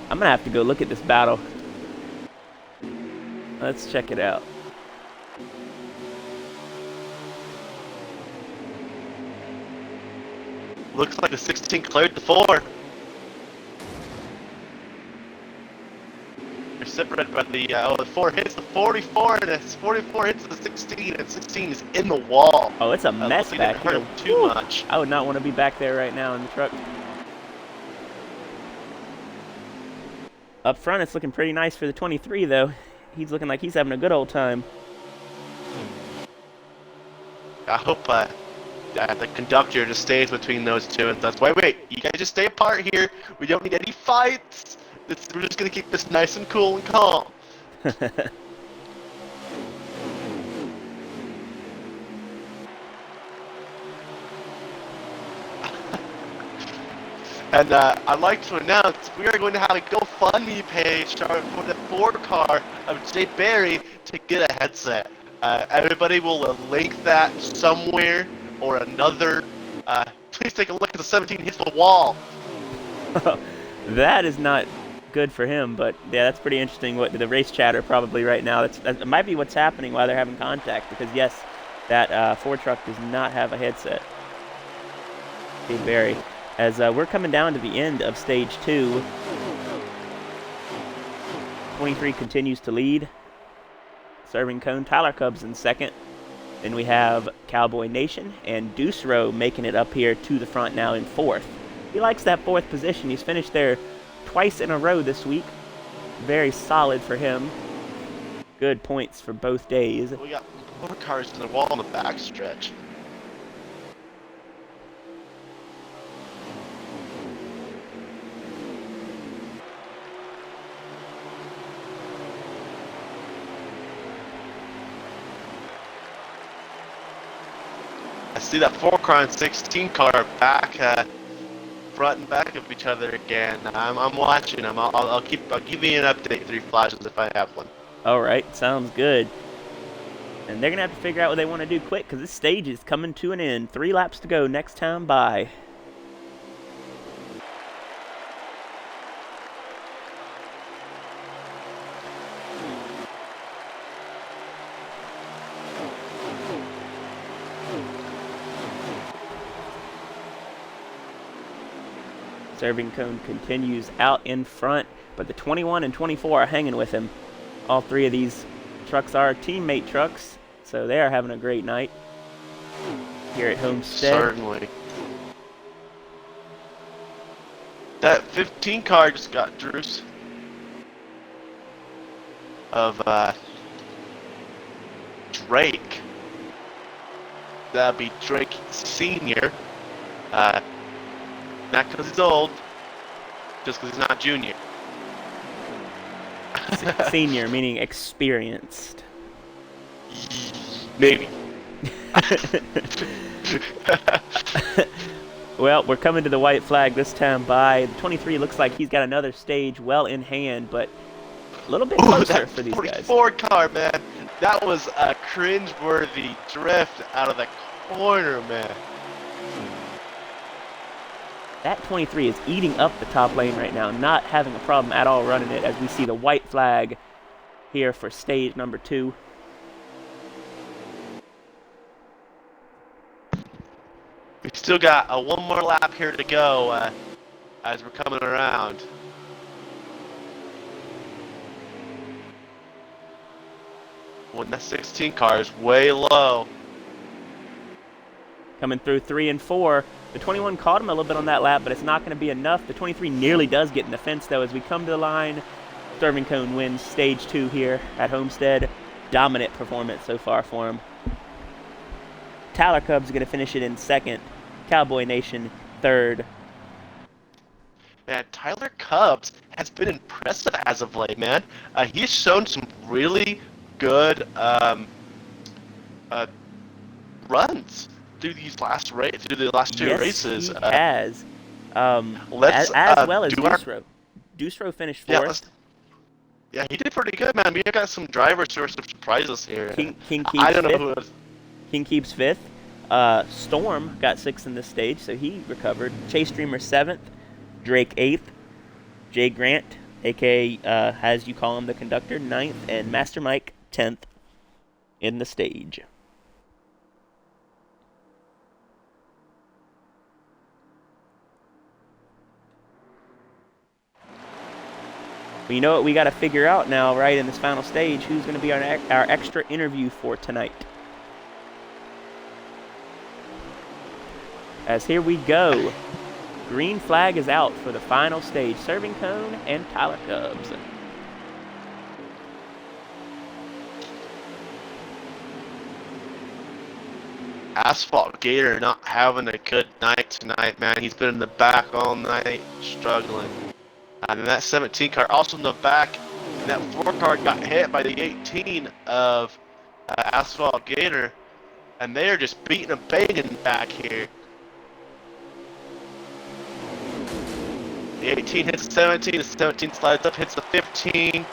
gonna have to go look at this battle. Let's check it out. Looks like the 16 cleared the 4. separated by the 4 hits the 44, and it's 44 hits the 16, and 16 is in the wall. Oh, it's a mess Luckily, didn't back hurt here. him too Whew. much. I would not want to be back there right now in the truck. Up front, it's looking pretty nice for the 23, though. He's looking like he's having a good old time. I hope the conductor just stays between those two and says, wait, you guys just stay apart here. We don't need any fights. We're just going to keep this nice and cool and calm. And I'd like to announce we are going to have a GoFundMe page for the 4-car of Jay Barry to get a headset. Everybody will link that somewhere or another. Please take a look at the 17 hits the wall. That is not good for him, but yeah, that's pretty interesting. What the race chatter probably right now. That might be what's happening while they're having contact, because yes, that Ford truck does not have a headset. Jay Barry. As we're coming down to the end of stage 2. 23 continues to lead. Serving cone, Tyler Cubs in second. Then we have Cowboy Nation and Deuce Row making it up here to the front now in 4th. He likes that 4th position. He's finished there twice in a row this week. Very solid for him. Good points for both days. We got more cars to the wall on the backstretch. I see that 4-car and 16-car back, front and back of each other again. I'm watching them. I'll give you an update through flashes if I have one. All right, sounds good. And they're gonna have to figure out what they want to do quick, because this stage is coming to an end. 3 laps to go next time by. Serving cone continues out in front, but the 21 and 24 are hanging with him. All 3 of these trucks are teammate trucks, so they are having a great night here at Homestead. Certainly. That 15 car just got Druce of Drake. That'd be Drake Senior. Not because he's old, just because he's not junior. Senior, meaning experienced. Maybe. Well, we're coming to the white flag this time by. The 23 looks like he's got another stage well in hand, but a little bit closer for these guys. 44 car, man. That was a cringe-worthy drift out of the corner, man. That 23 is eating up the top lane right now, not having a problem at all running it, as we see the white flag here for stage number 2. We still got one more lap here to go as we're coming around. When that 16 car is way low. Coming through 3 and 4. The 21 caught him a little bit on that lap, but it's not going to be enough. The 23 nearly does get in the fence, though, as we come to the line. Serving cone wins stage 2 here at Homestead. Dominant performance so far for him. Tyler Cubs going to finish it in 2nd. Cowboy Nation 3rd. Man, Tyler Cubs has been impressive as of late, man. He's shown some really good runs through these last two races. He has. As well as Deuce-Row. Deuce-Row finished 4th. Yeah, he did pretty good, man. We got some drivers who are surprises here. King keeps I don't know 5th. who it is. King keeps 5th. Storm got 6th in this stage, so he recovered. Chase Dreamer 7th. Drake 8th. Jay Grant, a.k.a. as you call him, the conductor, 9th. And Master Mike 10th in the stage. Well, you know what we got to figure out now, right, in this final stage, who's going to be our extra interview for tonight. As here we go. Green flag is out for the final stage. Serving Cone and Tyler Cubs. Asphalt Gator not having a good night tonight, man. He's been in the back all night, struggling. And that 17 car also in the back. And that 4 car got hit by the 18 of Asphalt Gator. And they are just beating and banging back here. The 18 hits the 17, the 17 slides up, hits the 15,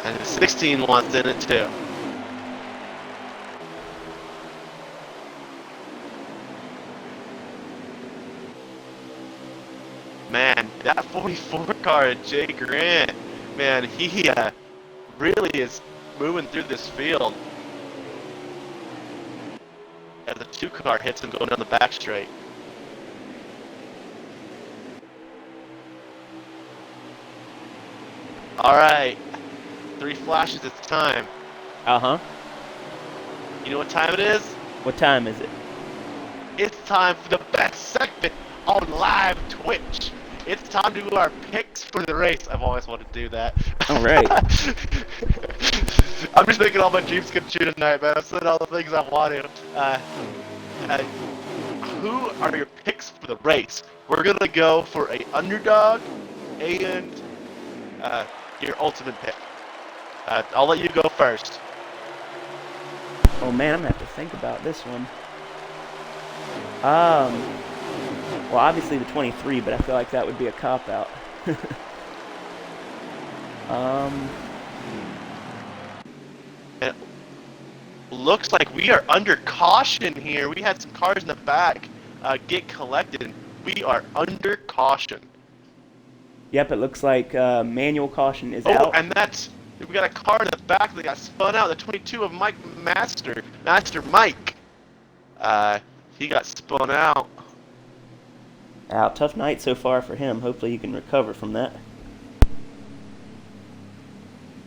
and the 16 wants in it too. Man, that 44 car, Jay Grant, man, he really is moving through this field. As the 2 car hits him going down the back straight. Alright, 3 flashes, it's time. Uh-huh. You know what time it is? What time is it? It's time for the best segment on live Twitch. It's time to do our picks for the race. I've always wanted to do that. All right. I'm just making all my dreams come true tonight, man. I'm saying all the things I want to. Who are your picks for the race? We're gonna go for a underdog and your ultimate pick. I'll let you go first. Oh man, I'm gonna have to think about this one. Well, obviously the 23, but I feel like that would be a cop out. It looks like we are under caution here. We had some cars in the back get collected. We are under caution. Yep, it looks like manual caution is Oh, out. and we got a car in the back that got spun out. The 22 of Mike Master Mike. He got spun out. Tough night so far for him. Hopefully he can recover from that.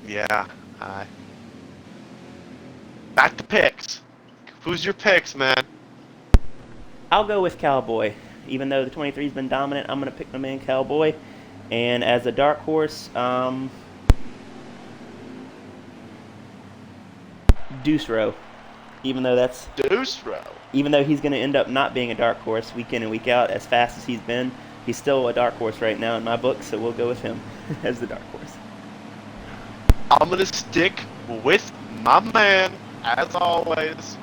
Yeah. Back to picks. Who's your picks, man? I'll go with Cowboy. Even though the 23's been dominant, I'm going to pick my man Cowboy. And as a dark horse, Deuce Row. Even though he's going to end up not being a dark horse week in and week out as fast as he's been, he's still a dark horse right now in my book, so we'll go with him as the dark horse. I'm going to stick with my man, as always,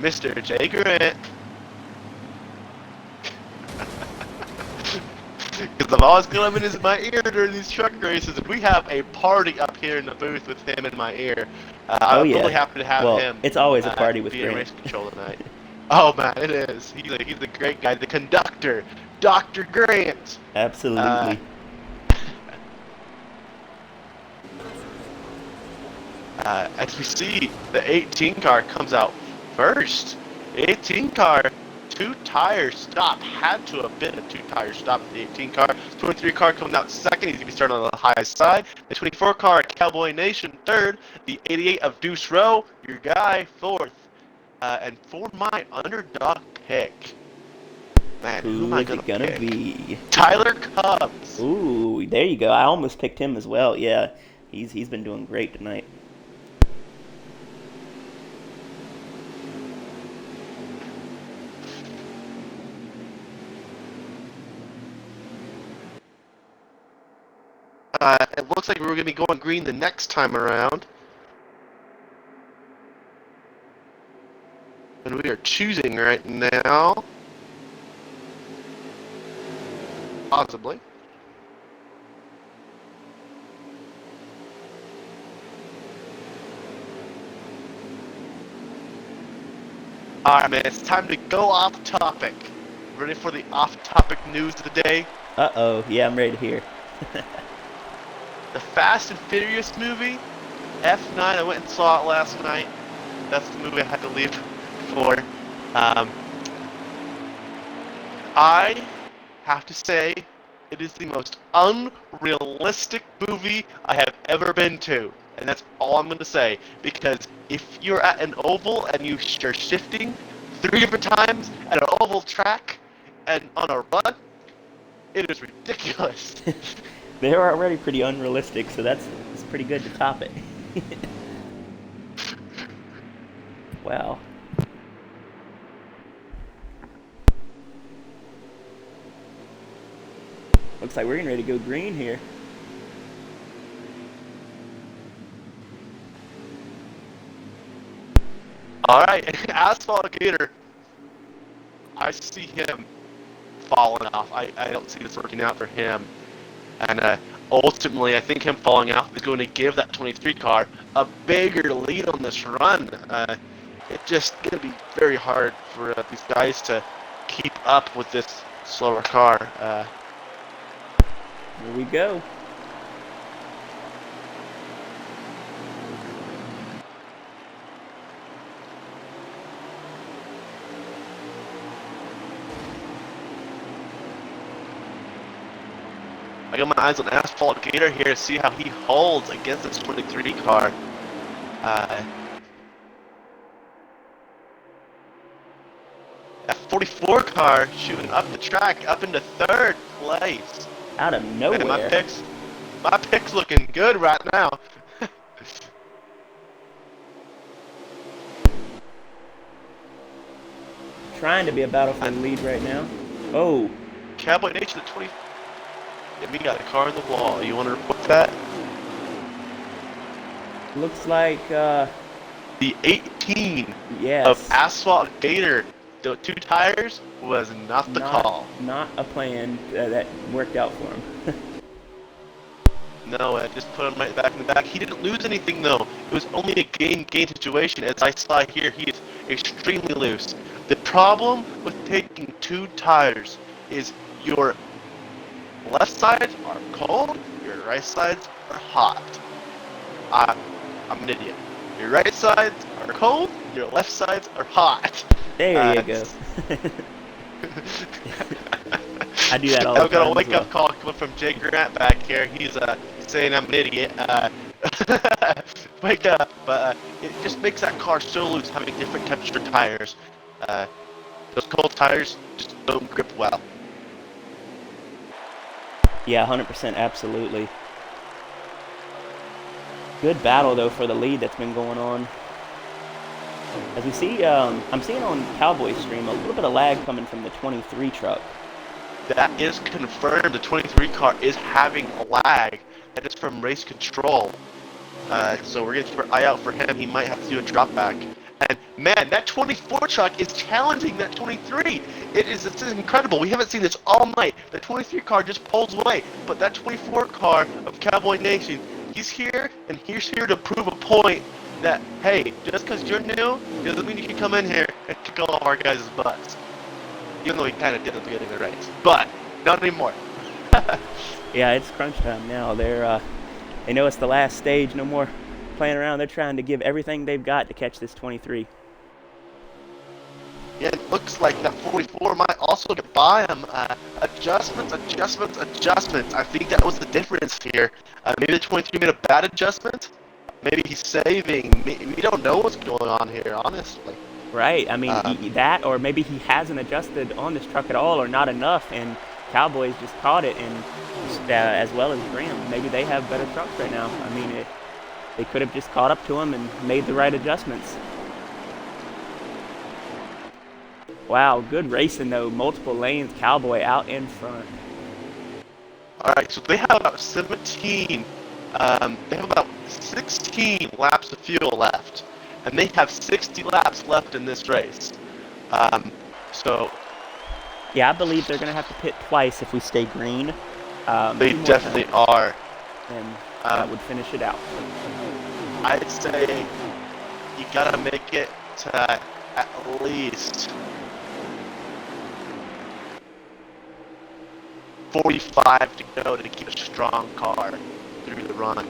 Mr. Jay Grant. Because I'm always going to in my ear during these truck races, and we have a party up here in the booth with him in my ear. I'm really happy to have him. It's always a party with be Grant. in race control tonight. Oh man, it is. He's a great guy. The conductor, Dr. Grant. Absolutely. As we see, the 18 car comes out first. 18 car, 2-tire stop. Had to have been a 2-tire stop for the 18 car. 23 car coming out second. He's going to be starting on the high side. The 24 car, Cowboy Nation, third. The 88 of Deuce Row, your guy, fourth. And for my underdog pick, man, who am I is it gonna pick? be? Tyler Cubs. Ooh, there you go. I almost picked him as well. Yeah, he's been doing great tonight. It looks like we're going to be going green the next time around. And we are choosing right now. Possibly. Alright, man, it's time to go off topic. Ready for the off topic news of the day? Uh-oh. Yeah, I'm ready to hear. The Fast and Furious movie, F9, I went and saw it last night. That's the movie I had to leave for. I have to say It is the most unrealistic movie I have ever been to. And that's all I'm going to say. Because if you're at an oval and you're shifting 3 different times at an oval track and on a run, it is ridiculous. They're already pretty unrealistic, so it's pretty good to top it. Wow. Looks like we're getting ready to go green here. All right, Asphalt Gator. I see him falling off. I don't see this working out for him. And ultimately, I think him falling off is going to give that 23 car a bigger lead on this run. It's just going to be very hard for these guys to keep up with this slower car. Here we go. I got my eyes on Asphalt Gator here to see how he holds against this 23 car. That 44 car shooting up the track, up into third place. Out of Man, nowhere. my pick's looking good right now. Trying to be a battle for the lead right now. Oh, Cowboy Nation at 20. Yeah, we got a car in the wall. You want to report that? looks like, The 18 of yes. Asphalt Gator, the 2 tires, was not the call. Not a plan that worked out for him. No, I just put him right back in the back. He didn't lose anything though. It was only a gain situation. As I saw here, he is extremely loose. The problem with taking 2 tires is your left sides are cold, your right sides are hot. I'm an idiot. Your right sides are cold, your left sides are hot. There you go. I do that all the I've got time a as wake-up well. call coming from Jay Grant back here. He's saying I'm an idiot. Wake up! But it just makes that car so loose having different texture tires. Those cold tires just don't grip well. Yeah, 100%, absolutely. Good battle, though, for the lead that's been going on. As we see, I'm seeing on Cowboy Stream a little bit of lag coming from the 23 truck. That is confirmed. The 23 car is having a lag. That is from race control. So we're going to keep our eye out for him. He might have to do a drop back. And man, that 24 truck is challenging that 23. It's incredible. We haven't seen this all night. The 23 car just pulls away, but that 24 car of Cowboy Nation, he's here and he's here to prove a point that hey, just because you're new doesn't mean you can come in here and kick all of our guys' butts. Even though he kind of did at the beginning of the race, but not anymore. Yeah, it's crunch time now. They know it's the last stage. No more playing around. They're trying to give everything they've got to catch this 23. Yeah, it looks like that 44 might also get by him. Adjustments. I think that was the difference here. Maybe the 23 made a bad adjustment. Maybe he's saving. We don't know what's going on here, honestly. Right. I mean, that, or maybe he hasn't adjusted on this truck at all, or not enough, and Cowboys just caught it, and as well as Graham, maybe they have better trucks right now. I mean, they could have just caught up to him and made the right adjustments. Wow, good racing though. Multiple lanes, Cowboy out in front. All right, so they have about 17. They have about 16 laps of fuel left, and they have 60 laps left in this race. So Yeah, I believe they're going to have to pit twice if we stay green. they definitely are. And that would finish it out. I'd say you gotta make it to at least 45 to go to keep a strong car through the run.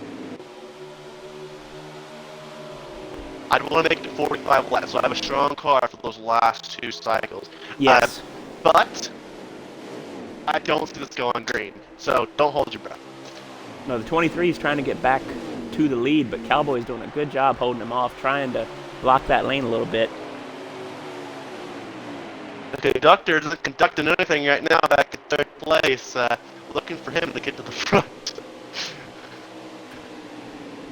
I'd want to make it 45 laps, so I have a strong car for those last 2 cycles. Yes. But I don't see this going green. So don't hold your breath. No, the 23 is trying to get back to the lead, but Cowboy's doing a good job holding him off, trying to block that lane a little bit. The conductor isn't conducting anything right now back in third place. Looking for him to get to the front.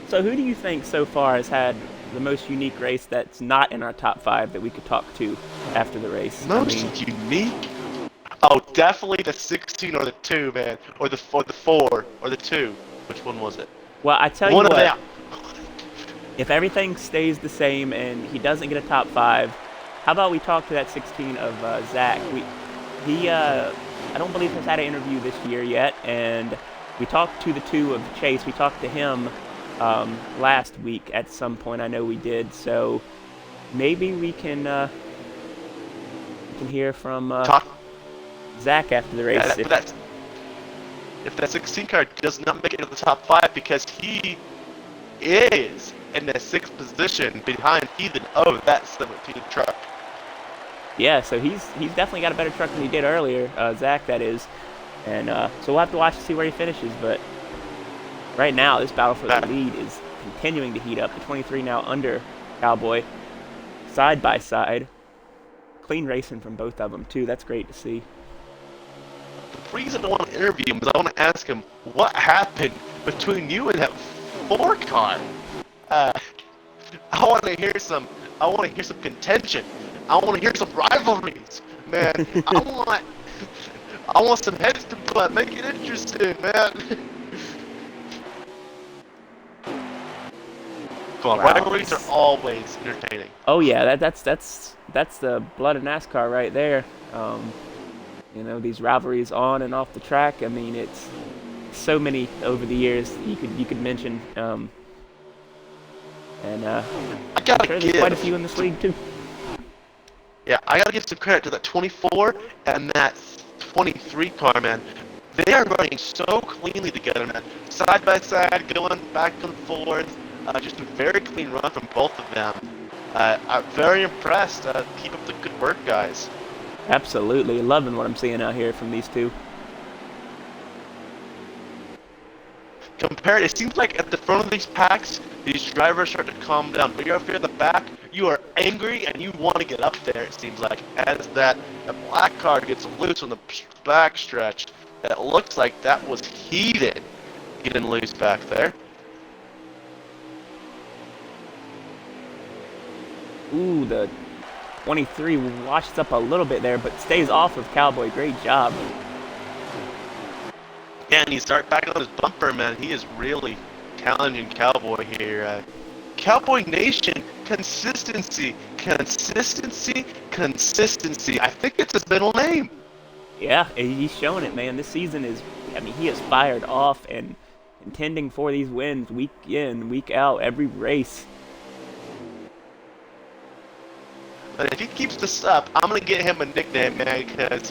So who do you think so far has had the most unique race that's not in our top 5 that we could talk to after the race? Most unique? Oh, definitely the 16 or the 2, man. Or the 4 or the 2. Which one was it? Well, I tell you One of what, them. if everything stays the same and he doesn't get a top 5, how about we talk to that 16 of Zach? I don't believe has had an interview this year yet, and we talked to the 2 of Chase. We talked to him last week at some point. I know we did, so maybe we can hear from Zach after the race. Yeah, if that 16 car does not make it to the top 5 because he is in the 6th position behind Ethan of that 17 truck. Yeah, so he's definitely got a better truck than he did earlier, Zach, that is. And so we'll have to watch to see where he finishes. But right now, this battle for the lead is continuing to heat up. The 23 now under Cowboy, side by side. Clean racing from both of them, too. That's great to see. The reason I want to interview him is I want to ask him what happened between you and that 4 car. I want to hear some contention. I want to hear some rivalries, man. I want some heads to butt. Make it interesting, man. Come on, rivalries are always entertaining. Oh yeah, that's the blood of NASCAR right there. You know, these rivalries on and off the track. I mean, it's so many over the years you could mention. And I gotta there's quite a few in this league too. Yeah, I gotta give some credit to that 24 and that 23 car, man. They are running so cleanly together, man. Side by side, going back and forth. Just a very clean run from both of them. I'm very impressed. Keep up the good work, guys. Absolutely. Loving what I'm seeing out here from these 2. Compared, it seems like at the front of these packs, these drivers start to calm down. But you're up here at the back, you are angry and you want to get up there, it seems like. As that black car gets loose on the back stretch, it looks like that was heated getting loose back there. Ooh, the 23 washes up a little bit there, but stays off of Cowboy. Great job. Yeah, and he's back on his bumper, man. He is really challenging Cowboy here. Cowboy Nation, consistency. I think it's his middle name. Yeah, he's showing it, man. This season he is fired off and contending for these wins week in, week out, every race. But if he keeps this up, I'm going to get him a nickname, man, because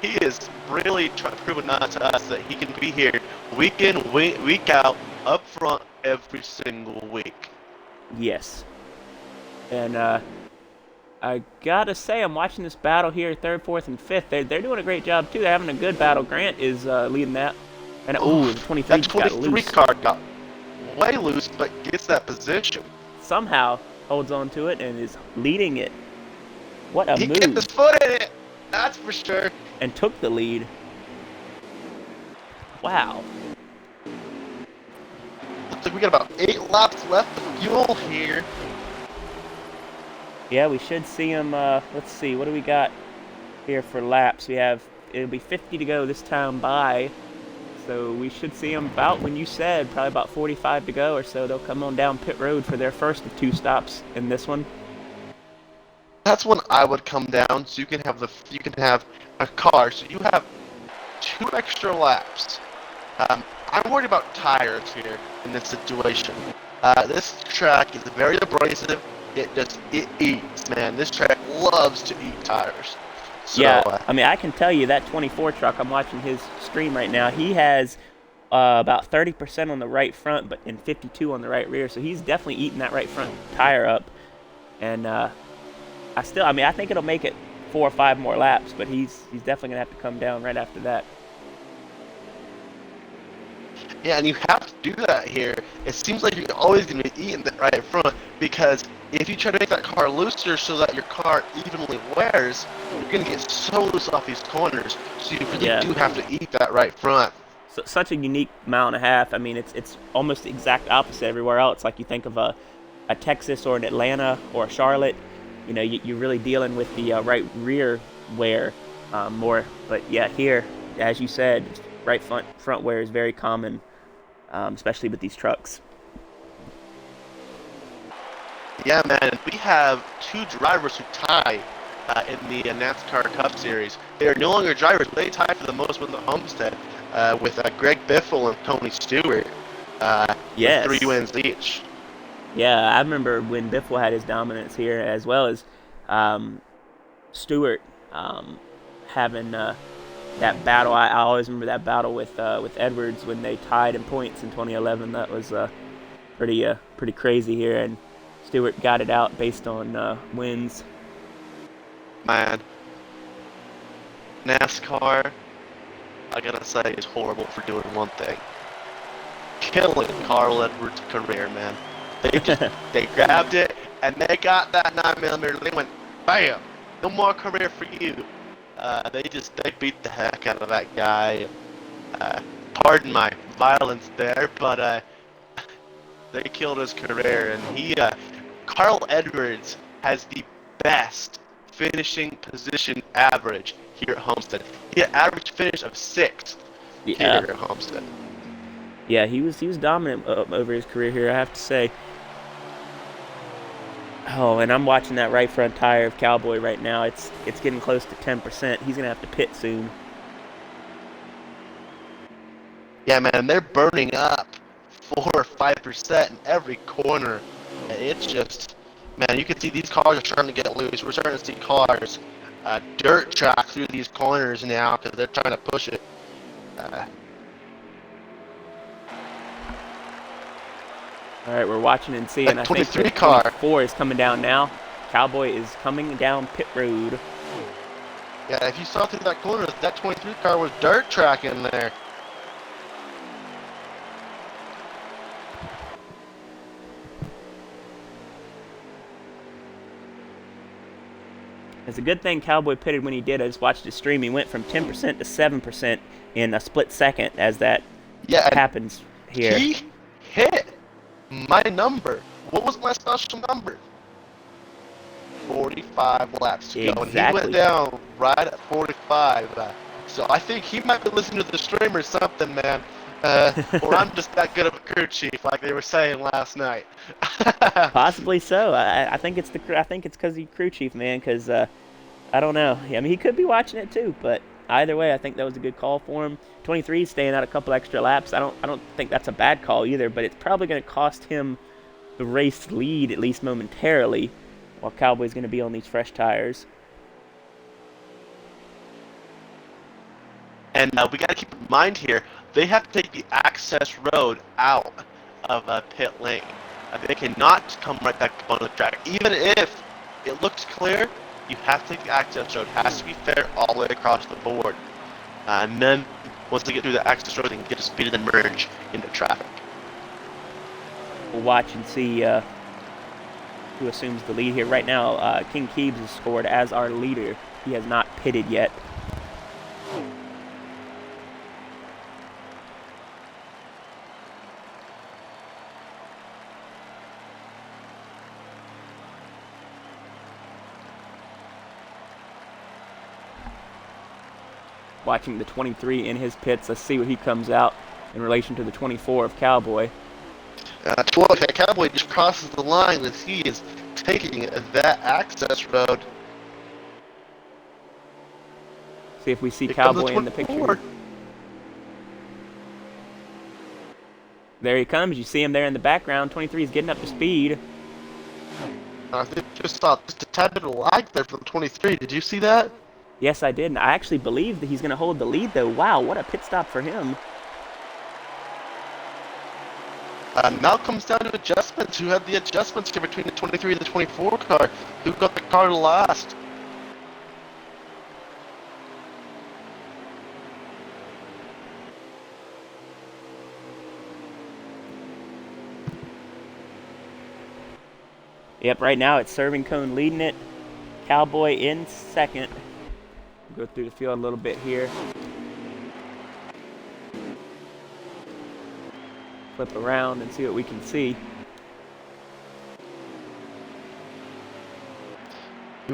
he is really proving to us that he can be here week in, week out, up front every single week. Yes. And I gotta say, I'm watching this battle here, 3rd, 4th, and 5th. They're doing a great job, too. They're having a good battle. Grant is leading that. And the 23 that got loose. 23 car got way loose, but gets that position. Somehow holds on to it and is leading it. What a move. He kept his foot in it, that's for sure. And took the lead. Wow. Looks like we got about 8 laps left of fuel here. Yeah, we should see him. Let's see, what do we got here for laps? It'll be 50 to go this time by. So we should see them about when you said, probably about 45 to go or so. They'll come on down pit road for their first of 2 stops in this one. That's when I would come down, so you can have a car, so you have 2 extra laps. I'm worried about tires here in this situation. This track is very abrasive. It eats, man. This track loves to eat tires. So, yeah, I mean, I can tell you that 24 truck, I'm watching his stream right now, he has about 30% on the right front and 52 on the right rear, so he's definitely eating that right front tire up. And I think it'll make it 4 or 5 more laps, but he's definitely gonna have to come down right after that. Yeah, and you have to do that here. It seems like you're always going to be eating that right in front because if you try to make that car looser so that your car evenly wears, you're going to get so loose off these corners. So you really Yeah, do have to eat that right front. so, such a unique mile and a half. I mean, it's almost the exact opposite everywhere else. Like you think of a Texas or an Atlanta or a Charlotte, you know, you're really dealing with the right rear wear more. But yeah, here, as you said, right front wear is very common, especially with these trucks. Yeah, man, we have two drivers who tie in the NASCAR Cup Series. They are no longer drivers, but they tie for the most wins at Homestead with Greg Biffle and Tony Stewart with 3 wins Yes, each. yeah, I remember when Biffle had his dominance here, as well as um, Stewart having that battle. I always remember that battle with Edwards when they tied in points in 2011. That was pretty crazy here, and Stewart got it out based on wins. Man, NASCAR, I gotta say, is horrible for doing one thing. Killing Carl Edwards' career, man. They grabbed it and they got that 9mm. They went, bam, no more career for you. They beat the heck out of that guy. Pardon my violence there, but they killed his career, and Carl Edwards has the best finishing position average here at Homestead. He had an average finish of 6th here Yeah, at Homestead. yeah, he was dominant over his career here, I have to say. Oh, and I'm watching that right front tire of Cowboy right now. It's getting close to 10%. He's gonna have to pit soon. Yeah, man, they're burning up 4 or 5% in every corner. And it's just, man, you can see these cars are starting to get loose. We're starting to see cars dirt track through these corners now because they're trying to push it. Uh, All right, we're watching and seeing. that I think the 23 car, 24 is coming down now. Cowboy is coming down pit road. yeah, if you saw through that corner, that 23 car was dirt tracking there. It's a good thing Cowboy pitted when he did. I just watched his stream. He went from 10% to 7% in a split second as that Yeah, and happens here. he hit my number. What was my special number? 45 laps to go, and he went Exactly. down right at 45. So I think he might be listening to the stream or something, man. Or I'm just that good of a crew chief, like they were saying last night. Possibly so. I think it's I think it's because he's crew chief, man. Because I don't know. I mean, he could be watching it too, but either way, I think that was a good call for him. 23 staying out a couple extra laps. I don't think that's a bad call either, but it's probably going to cost him the race lead at least momentarily, while Cowboy's going to be on these fresh tires. And we got to keep in mind here, they have to take the access road out of pit lane. They cannot come right back up on the track. Even if it looks clear, you have to take the access road. It has to be fair all the way across the board. And then, once they get through the access road, they can get to speed and then merge into traffic. We'll watch and see who assumes the lead here. Right now, King Keebs has scored as our leader. He has not pitted yet. Watching the 23 in his pits. Let's see what he comes out in relation to the 24 of Cowboy. 12, that Cowboy just crosses the line as he is taking that access road. See if we see Here comes Cowboy in the picture 24. here. There he comes. You see him there in the background. 23 is getting up to speed. I think just saw just a tad bit of lag there from 23. Did you see that? Yes, I did. And I actually believe that he's going to hold the lead, though. Wow, what a pit stop for him. Now it comes down to adjustments. Who had the adjustments here between the 23 and the 24 car? Who got the car last? Yep, right now it's Serving Cone leading it. Cowboy in second. Go through the field a little bit here. Flip around and see what we can see.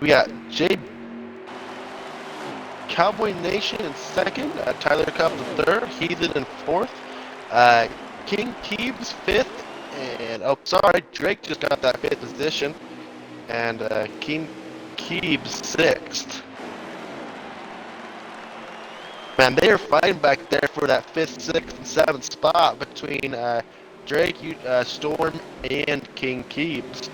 We got Cowboy Nation in second, Tyler Cup in third, Heathen in fourth, King Keebs fifth, and oh sorry, Drake just got that fifth position, and King Keebs sixth. Man, they are fighting back there for that fifth, sixth, and seventh spot between Drake, Storm, and King Keebs.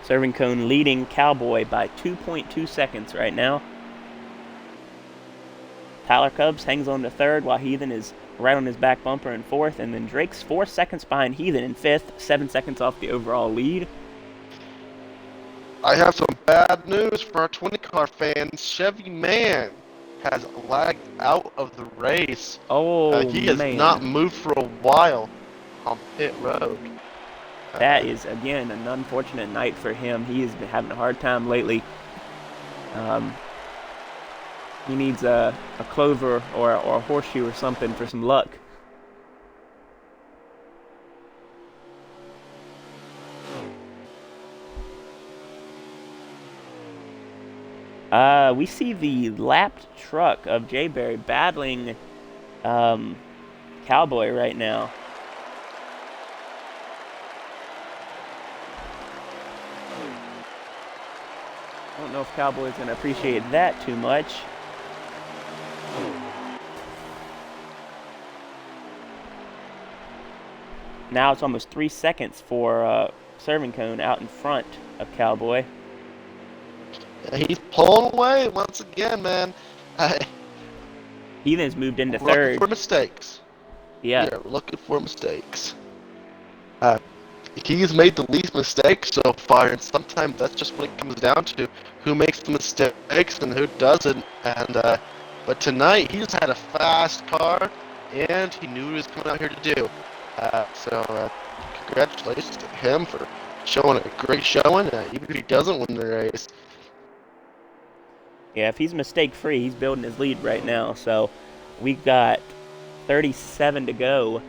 Serving Cone leading Cowboy by 2.2 seconds right now. Tyler Cubs hangs on to third while Heathen is right on his back bumper in fourth, and then Drake's 4 seconds behind Heathen in fifth, 7 seconds off the overall lead. I have some bad news for our 20 car fans. Chevy Man has lagged out of the race. Oh, He has man. not moved for a while on pit road. That is, again, an unfortunate night for him. He has been having a hard time lately. He needs a clover or a horseshoe or something for some luck. We see the lapped truck of Jay Berry battling Cowboy right now. I don't know if Cowboy's going to appreciate that too much. Now it's almost 3 seconds for Serving Cone out in front of Cowboy. He's pulling away once again, man. Heathen's moved into Looking third. for mistakes. Yeah. We're looking for mistakes. He's made the least mistakes so far, and sometimes that's just what it comes down to: who makes the mistakes and who doesn't. And but tonight he just had a fast car, and he knew what he was coming out here to do. So congratulations to him for showing a great showing, even if he doesn't win the race. Yeah, if he's mistake-free, he's building his lead right now. So we've got 37 to go.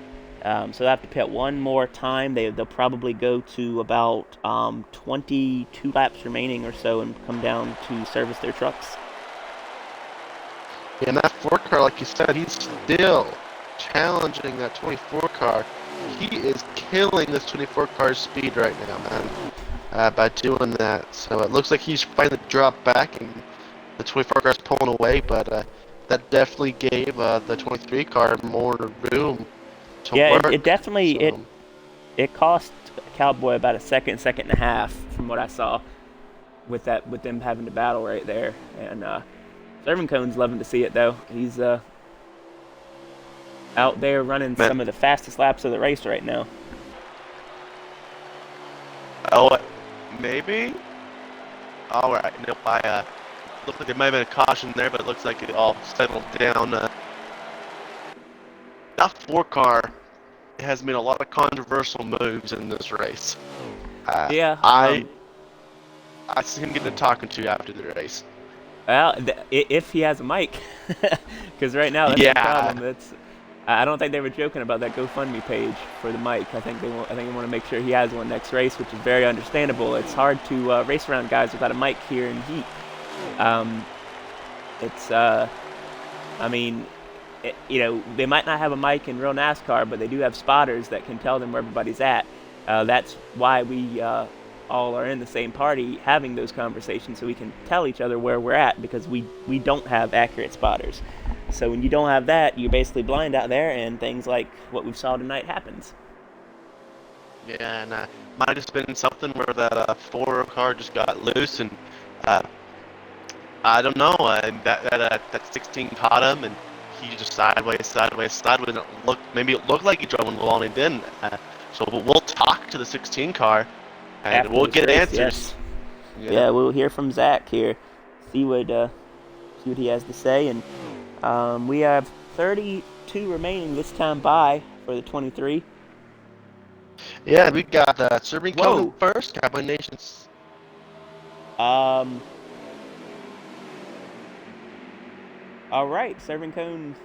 So they have to pit one more time. They'll probably go to about 22 laps remaining or so and come down to service their trucks. Yeah, and that 4 car, like you said, he's still challenging that 24 car. He is killing this 24 car's speed right now, man, by doing that. So it looks like he's finally dropped back and the 24 car's pulling away, but that definitely gave the 23 car more room to Yeah, work. it definitely So, it cost Cowboy about a second and a half from what I saw with them having to battle right there. And Serving Cone's loving to see it though. He's out there running man, some of the fastest laps of the race right now. oh, maybe? Alright, nope, looked like there might have been a caution there, but it looks like it all settled down. That 4 car has made a lot of controversial moves in this race. Yeah. I see him getting a talking to after the race. Well, if he has a mic, because right now that's the problem. I don't think they were joking about that GoFundMe page for the mic. I think they want to make sure he has one next race, which is very understandable. It's hard to race around guys without a mic here in heat. I mean, they might not have a mic in real NASCAR, but they do have spotters that can tell them where everybody's at. That's why we all are in the same party having those conversations, so we can tell each other where we're at, because we don't have accurate spotters. So when you don't have that, you're basically blind out there, and things like what we saw tonight happens. Yeah, and might have just been something where that 4 car just got loose, and I don't know. That 16 caught him, and he just sideways. And maybe it looked like he drove one well, and he didn't. So we'll talk to the 16 car, and After we'll this get race, answers. yes. Yeah, we'll hear from Zach here. See see what he has to say. And we have 32 remaining this time by for the 23. Yeah, we got Serving Conan Whoa. first, Cowboy Nations. Um. All right, Serving Cone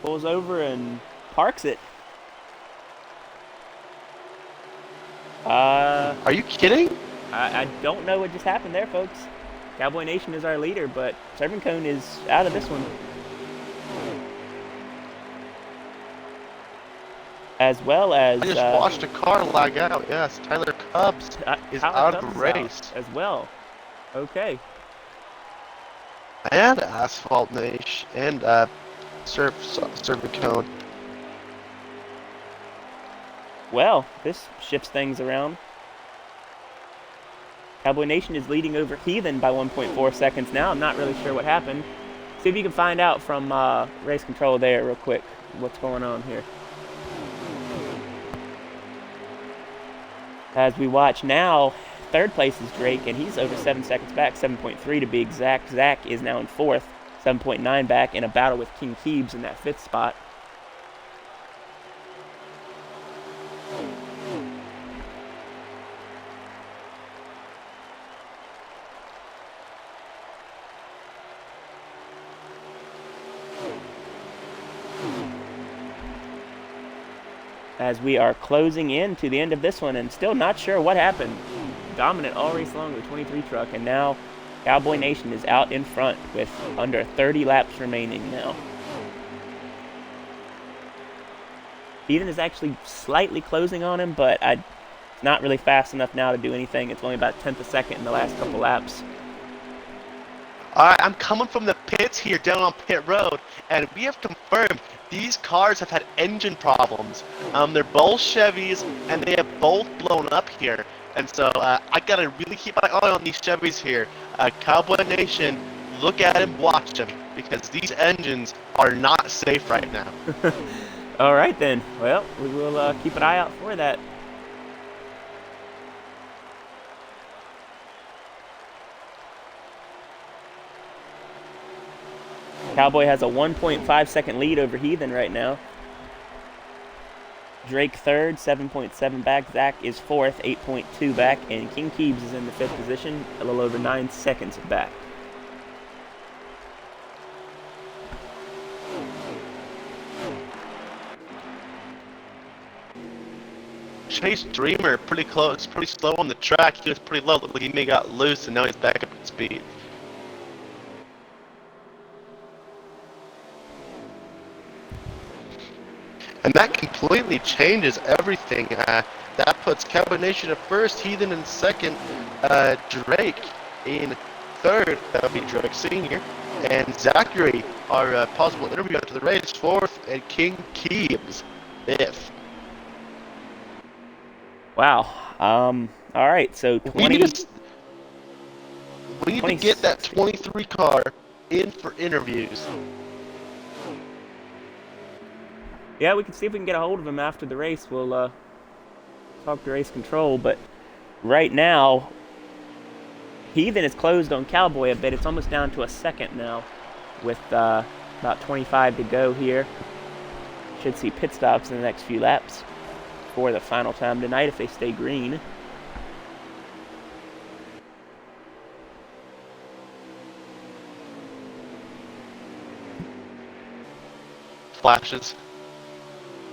pulls over and parks it. Are you kidding? I don't know what just happened there, folks. Cowboy Nation is our leader, but Serving Cone is out of this one. As well I as just watched a car lag out. Yes, Tyler Cubs is Tyler out of Cubs the is out race. as well. Okay. And Asphalt Nation and Serving Cone. Well, this shifts things around. Cowboy Nation is leading over Heathen by 1.4 seconds now. I'm not really sure what happened. See if you can find out from race control there real quick what's going on here. As we watch now, third place is Drake, and he's over 7 seconds back, 7.3 to be exact. Zach is now in fourth, 7.9 back, in a battle with King Keebs in that fifth spot. As we are closing in to the end of this one and still not sure what happened. Dominant all race long with the 23 truck, and now Cowboy Nation is out in front with under 30 laps remaining now. Heathen is actually slightly closing on him, but it's not really fast enough now to do anything. It's only about a tenth a second in the last couple laps. Alright, I'm coming from the pits here down on pit road, and we have confirmed these cars have had engine problems. They're both Chevys, and they have both blown up here. And so I gotta really keep my eye on these Chevys here. Cowboy Nation, look at them, watch them, because these engines are not safe right now. All right then. Well, we will keep an eye out for that. Cowboy has a 1.5 second lead over Heathen right now. Drake third, 7.7 back. Zach is fourth, 8.2 back. And King Keebs is in the fifth position, a little over 9 seconds back. Chase Dreamer, pretty close, pretty slow on the track. He was pretty low, looked like he may got loose, and now he's back up at speed. And that completely changes everything. That puts Cowboy Nation at first, Heathen in second, Drake in third, that would be Drake Sr., and Zachary, our possible interview after the race, fourth, and King Keebs, fifth. Wow. All right, so 20... We need to get that 23 car in for interviews. Yeah, we can see if we can get a hold of him after the race. We'll talk to race control, but right now, Heathen is closed on Cowboy a bit. It's almost down to a second now with about 25 to go here. Should see pit stops in the next few laps for the final time tonight if they stay green. Flashes.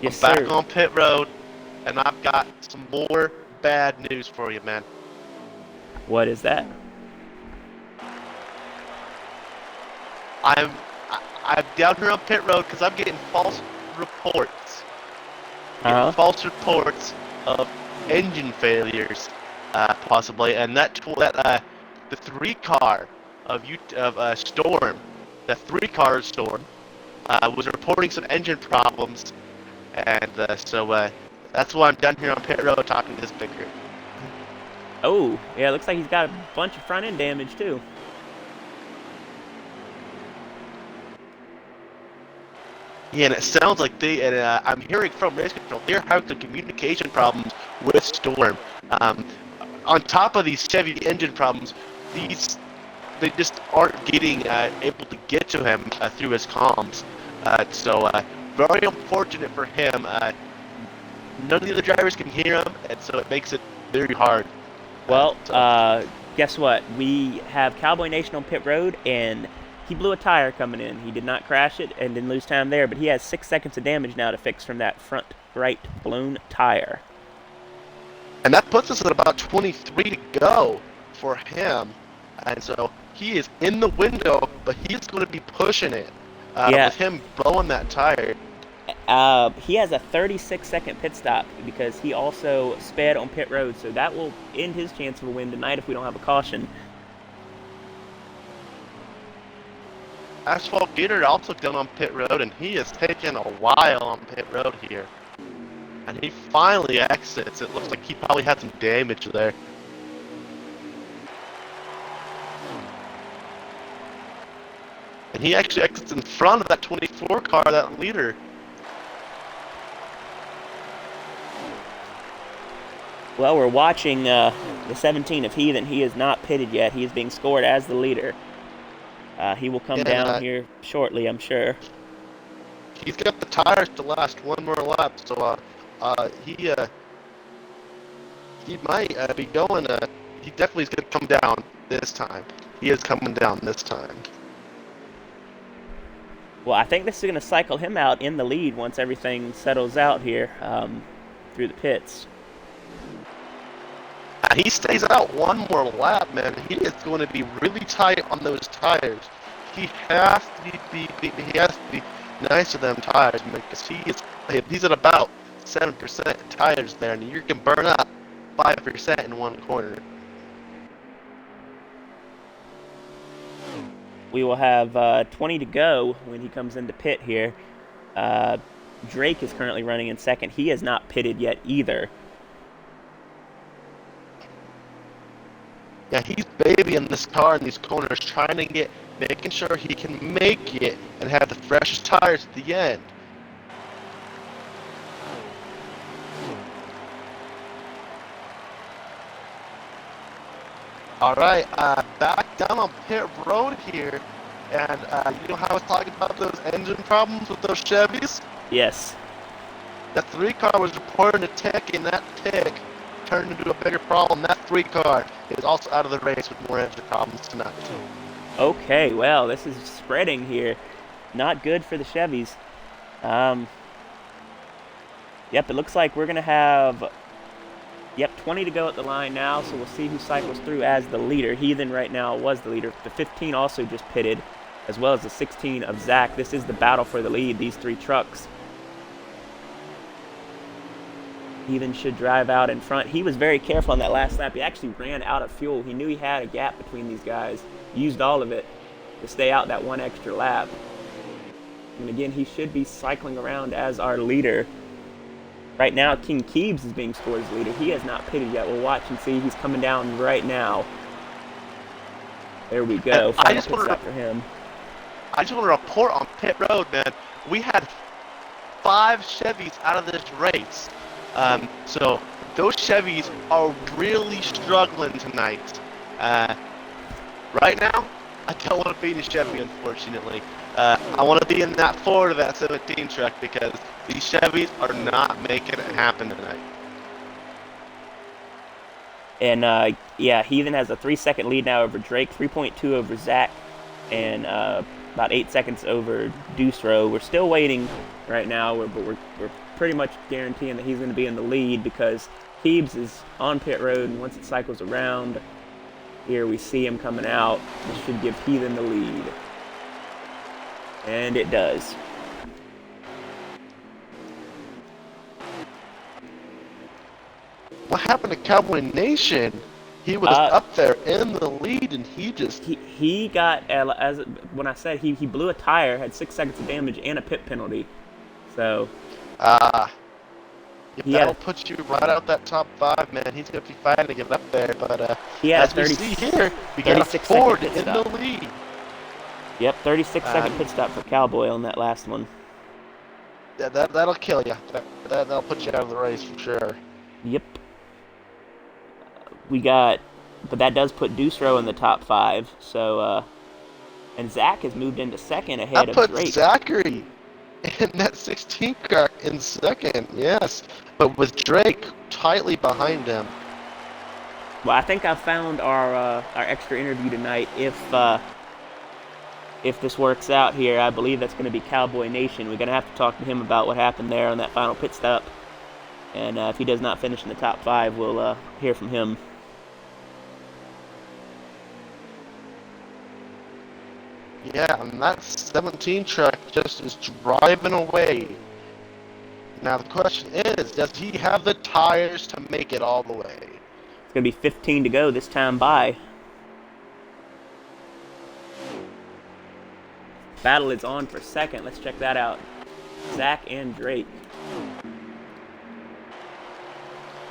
Yes, I'm sir. back on pit road, and I've got some more bad news for you, man. What is that? I'm down here on pit road because I'm getting false reports. False reports of engine failures, possibly, and the 3-car of Storm, the 3-car Storm, was reporting some engine problems, and so that's why I'm down here on pit road talking to this big group. Oh, yeah, it looks like he's got a bunch of front end damage too. Yeah, and it sounds like I'm hearing from race control, they're having some communication problems with Storm. On top of these Chevy engine problems, these they just aren't getting able to get to him through his comms. So very unfortunate for him. None of the other drivers can hear him, and so it makes it very hard. Well, So guess what? We have Cowboy Nation on pit road, and he blew a tire coming in. He did not crash it and didn't lose time there, but he has 6 seconds of damage now to fix from that front right blown tire. And that puts us at about 23 to go for him. And so he is in the window, but he's going to be pushing it Yeah, with him blowing that tire. he has a 36-second pit stop because he also sped on pit road, so that will end his chance of a win tonight if we don't have a caution. Asphalt Gator also done on pit road, and he has taken a while on pit road here. And he finally exits. It looks like he probably had some damage there. And he actually exits in front of that 24 car, that leader. Well, we're watching the 17 of Heathen. He is not pitted yet. He is being scored as the leader. He will come down here shortly, I'm sure. He's got the tires to last one more lap, so he might be going. He definitely is going to come down this time. He is coming down this time. Well, I think this is going to cycle him out in the lead once everything settles out here through the pits. He stays out one more lap, man. He is going to be really tight on those tires. He has to be nice to them tires, man, because he's at about 7% tires there, and you can burn up 5% in one corner. We will have 20 to go when he comes into pit here. Drake is currently running in second. He has not pitted yet either. Yeah, he's babying this car in these corners, making sure he can make it and have the freshest tires at the end. Alright, back down on pit road here, and you know how I was talking about those engine problems with those Chevys? Yes. That 3 car was reporting a tick, and that tick turned into a bigger problem. That 3 car is also out of the race with more engine problems tonight. Okay, well, this is spreading here. Not good for the Chevys. Yep, it looks like we're going to have 20 to go at the line now, so we'll see who cycles through as the leader. Heathen right now was the leader. The 15 also just pitted, as well as the 16 of Zach. This is the battle for the lead, these 3 trucks. Heathen should drive out in front. He was very careful on that last lap. He actually ran out of fuel. He knew he had a gap between these guys. Used all of it to stay out that one extra lap. And again, he should be cycling around as our leader. Right now, King Keebs is being scored as leader. He has not pitted yet. We'll watch and see. He's coming down right now. There we go. Final pit stop for him. I just want to report on pit road, man. We had 5 Chevys out of this race. So those Chevys are really struggling tonight. Right now, I don't want to be in a Chevy, unfortunately. I want to be in that Ford or that 17 truck because these Chevys are not making it happen tonight. And yeah, Heathen has a 3-second lead now over Drake, 3.2 over Zach, and about 8 seconds over Deuce Row. We're still waiting right now, but we're pretty much guaranteeing that he's going to be in the lead because Keebs is on pit road, and once it cycles around, here we see him coming out. This should give Heathen the lead. And it does. What happened to Cowboy Nation? He was up there in the lead, and he got, as when I said he blew a tire, had 6 seconds of damage and a pit penalty. So that'll put you right out that top 5, man. He's gonna be fighting to get up there, but he had as we see here, we got a Ford in the lead. Yep, 36-second pit stop for Cowboy on that last one. Yeah, that'll kill you. That'll put you out of the race for sure. Yep. We got but that does put Dusro in the top 5. So, and Zach has moved into second ahead That of puts Drake. Zachary in that 16 car in second, yes. But with Drake tightly behind him. Well, I think I found our extra interview tonight. If this works out here, I believe that's going to be Cowboy Nation. We're going to have to talk to him about what happened there on that final pit stop. And if he does not finish in the top 5, we'll hear from him. Yeah, and that 17 truck just is driving away. Now the question is, does he have the tires to make it all the way? It's going to be 15 to go this time by. Battle is on for second. Let's check that out. Zach and Drake.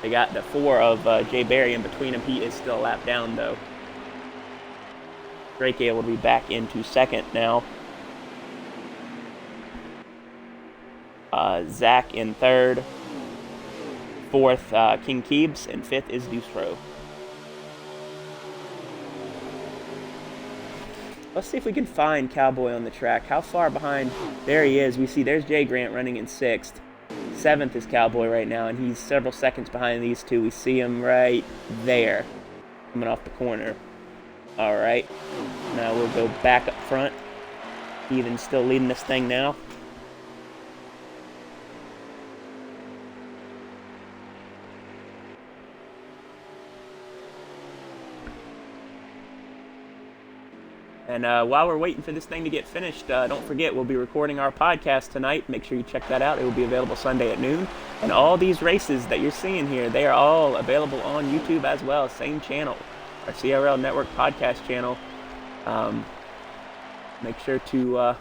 They got the 4 of Jay Berry in between them. He is still a lap down, though. Drake able to be back into second now. Zach in third. Fourth, King Keebs. And fifth is Dusro. Let's see if we can find Cowboy on the track. How far behind? There he is. We see there's Jay Grant running in 6th. 7th is Cowboy right now, and he's several seconds behind these two. We see him right there, coming off the corner. All right. Now we'll go back up front. Ethan's still leading this thing now. And while we're waiting for this thing to get finished, don't forget we'll be recording our podcast tonight. Make sure you check that out. It will be available Sunday at noon. And all these races that you're seeing here, they are all available on YouTube as well. Same channel, our CRL Network podcast channel. Make sure to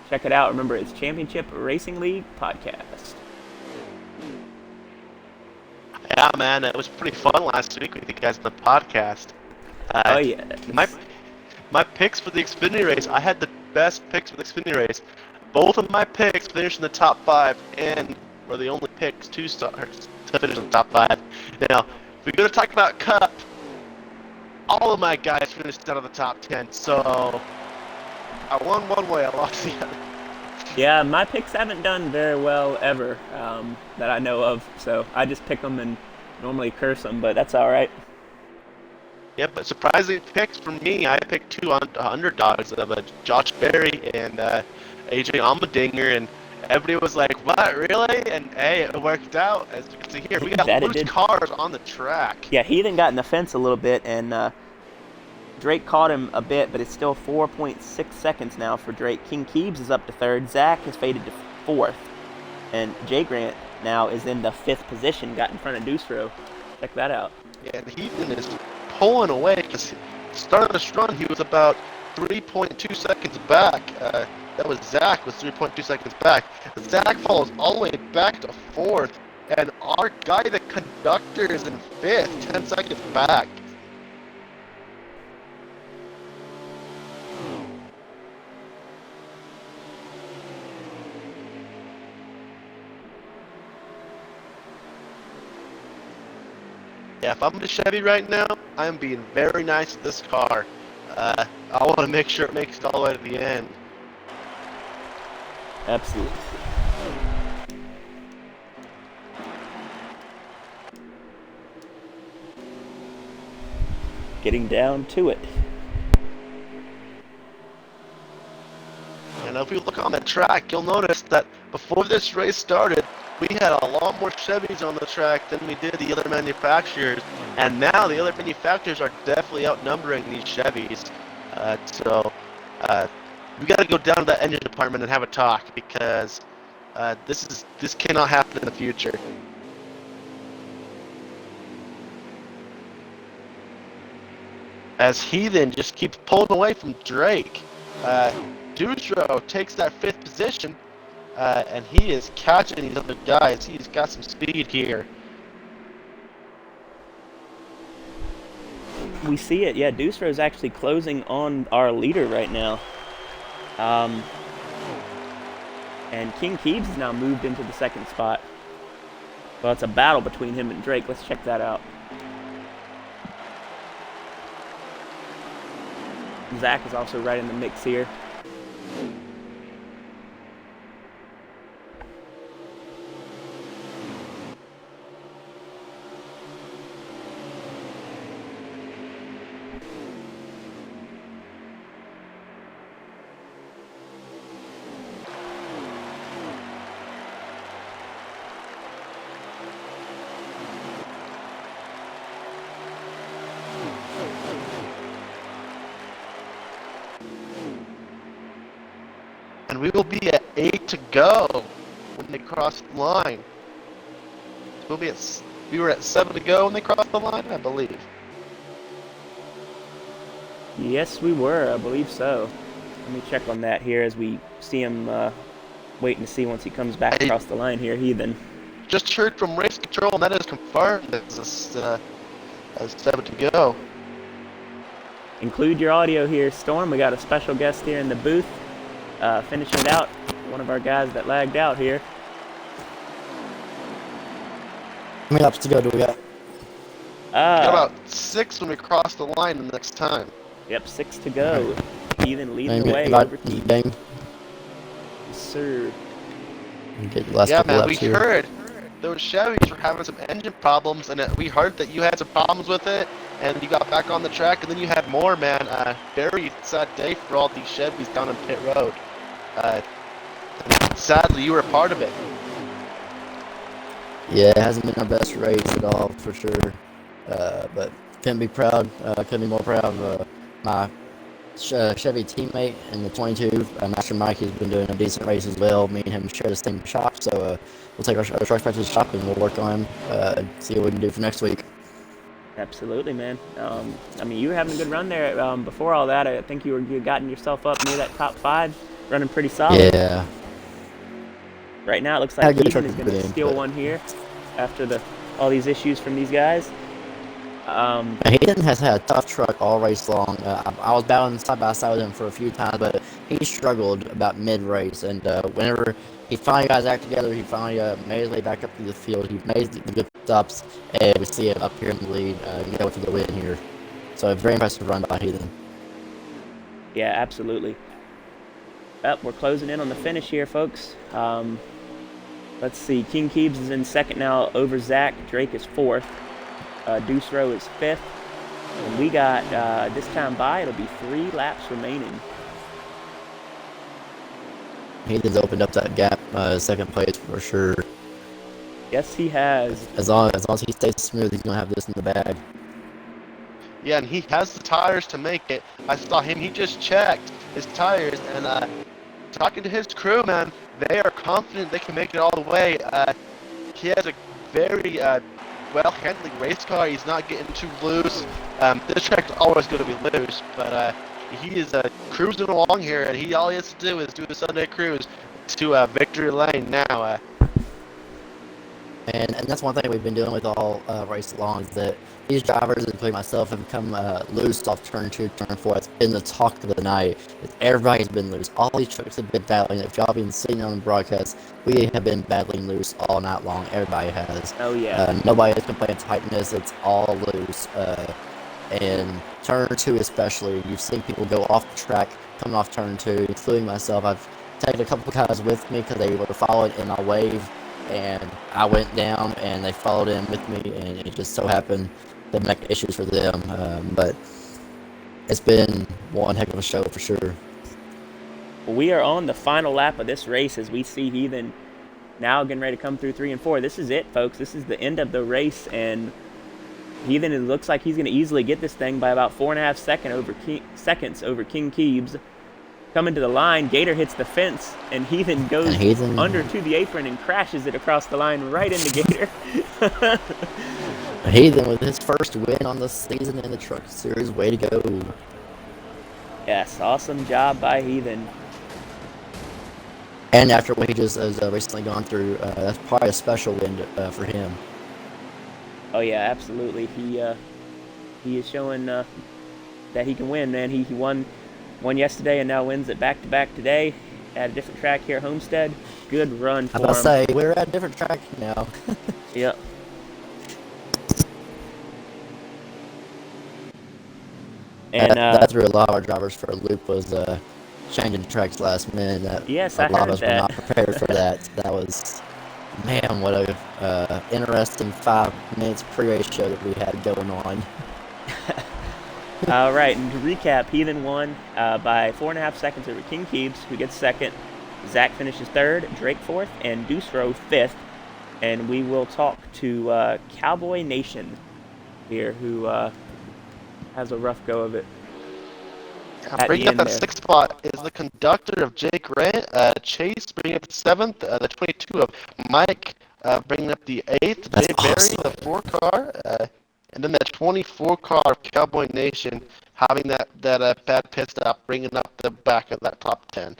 check it out. Remember, it's Championship Racing League Podcast. Yeah, man, it was pretty fun last week with you guys on the podcast. Oh, yeah. My picks for the Xfinity race, I had the best picks for the Xfinity race. Both of my picks finished in the top 5 and were the only picks to finish in the top 5. Now, if we're going to talk about Cup, all of my guys finished out of the top 10. So, I won one way, I lost the other. Yeah, my picks haven't done very well ever that I know of. So, I just pick them and normally curse them, but that's all right. Yeah, but surprising picks for me, I picked 2 underdogs of Josh Berry and AJ Allmendinger, and everybody was like, what, really? And hey, it worked out. As you can see here, we got loose cars on the track. Yeah, Heathen got in the fence a little bit, and Drake caught him a bit, but it's still 4.6 seconds now for Drake. King Keebs is up to 3rd. Zach has faded to 4th. And Jay Grant now is in the 5th position, got in front of Dusro. Check that out. Yeah, and Heathen is pulling away because starting this run he was about 3.2 seconds back. That was Zach was 3.2 seconds back. Zach falls all the way back to 4th, and our guy the conductor is in 5th, 10 seconds back. Yeah, if I'm the Chevy right now, I'm being very nice with this car. I want to make sure it makes it all the way to the end. Absolutely. Getting down to it. And if you look on the track, you'll notice that before this race started, we had a lot more Chevys on the track than we did the other manufacturers, and now the other manufacturers are definitely outnumbering these Chevys. So we got to go down to the engine department and have a talk, because this cannot happen in the future. As Heathen just keeps pulling away from Drake, Dusro takes that 5th position. And he is catching these other guys. He's got some speed here. We see it. Yeah, Dusro is actually closing on our leader right now. And King Keebs has now moved into the 2nd spot. Well, it's a battle between him and Drake. Let's check that out. Zach is also right in the mix here. And we will be at 8 to go when they cross the line. We'll be at, we were at 7 to go when they crossed the line, I believe. Yes, we were. I believe so. Let me check on that here as we see him waiting to see once he comes back across the line here, Heathen. Just heard from race control, and that is confirmed as 7 to go. Include your audio here, Storm. We got a special guest here in the booth, finishing it out. One of our guys that lagged out here. How many laps to go do we got? Got about 6 when we cross the line the next time. Yep, 6 to go. Right. Heathen leading the way. Bang. Yes, sir. Get the last yeah, man, we here. heard those Chevys were having some engine problems, and we heard that you had some problems with it, and you got back on the track, and then you had more, man. Very sad day for all these Chevys down on pit road. Sadly, you were a part of it. Yeah, it hasn't been our best race at all, for sure. But couldn't be proud. Couldn't be more proud of my Chevy teammate in the 22. Master Mike has been doing a decent race as well. Me and him share the same shop, so we'll take our trucks back to the shop and we'll work on him, see what we can do for next week. Absolutely, man. I mean, you were having a good run there. Before all that, I think you gotten yourself up near that top 5, running pretty solid. Yeah. Right now, it looks like Heathen is going to steal one here after all these issues from these guys. Heathen has had a tough truck all race long. I was battling side by side with him for a few times, but he struggled about mid-race. And whenever he finally got his act together, he finally made his way back up to the field. He made the good stops, and we see him up here in the lead, go for the win here. So a very impressive run by Heathen. Yeah, absolutely. We're closing in on the finish here, folks. Let's see. King Keebs is in second now over Zach. Drake is fourth. Deuce Rowe is fifth. And we got, this time by, it'll be 3 laps remaining. Heathen's opened up that gap, second place for sure. Yes, he has. As long as he stays smooth, he's going to have this in the bag. Yeah, and he has the tires to make it. I saw him, he just checked his tires, and talking to his crew, man, they are confident they can make it all the way. He has a very well-handling race car. He's not getting too loose. This track's always going to be loose, but he is cruising along here, and all he has to do is do the Sunday cruise to victory lane now. And that's one thing we've been doing with all race long is that these drivers, including myself, have become loose off turn 2, turn 4. It's been the talk of the night. Everybody's been loose. All these trucks have been battling. If y'all been sitting on the broadcast, we have been battling loose all night long. Everybody has. Oh, yeah. Nobody has complaining tightness. It's all loose. And turn 2 especially, you've seen people go off the track, coming off turn 2, including myself. I've taken a couple guys with me because they were following in my wave. And I went down, and they followed in with me, and it just so happened to make issues for them. But it's been one heck of a show for sure. We are on the final lap of this race as we see Heathen now getting ready to come through 3 and 4. This is it, folks. This is the end of the race, and Heathen, it looks like he's going to easily get this thing by about 4.5 seconds over King Keebs. Coming to the line, Gator hits the fence, and Heathen goes under to the apron and crashes it across the line right into Gator. Heathen with his first win on the season in the Truck Series. Way to go. Yes, awesome job by Heathen. And after what he just has recently gone through, that's probably a special win for him. Oh, yeah, absolutely. He is showing that he can win, man. He won yesterday and now wins it back-to-back today at a different track here at Homestead. Good run for him. I was about to say, we're at a different track now. Yep. And That threw a lot of our drivers for a loop. Was changing tracks last minute. That yes, a I lot of heard us were that. not prepared for that. That was, man, what a interesting 5 minutes pre-race show that we had going on. All right, and to recap, Heathen won by 4.5 seconds over King Keebs, who gets second. Zach finishes third, Drake fourth, and Deuce Rowe fifth. And we will talk to Cowboy Nation here, who has a rough go of it at the Bringing up end that there. sixth spot is the conductor of Jake Grant, Chase, bringing up the seventh, the 22 of Mike, bringing up the eighth, That's Jay Berry, awesome. the 4 car, and then that 24 car of Cowboy Nation having that bad pit stop, bringing up the back of that top 10.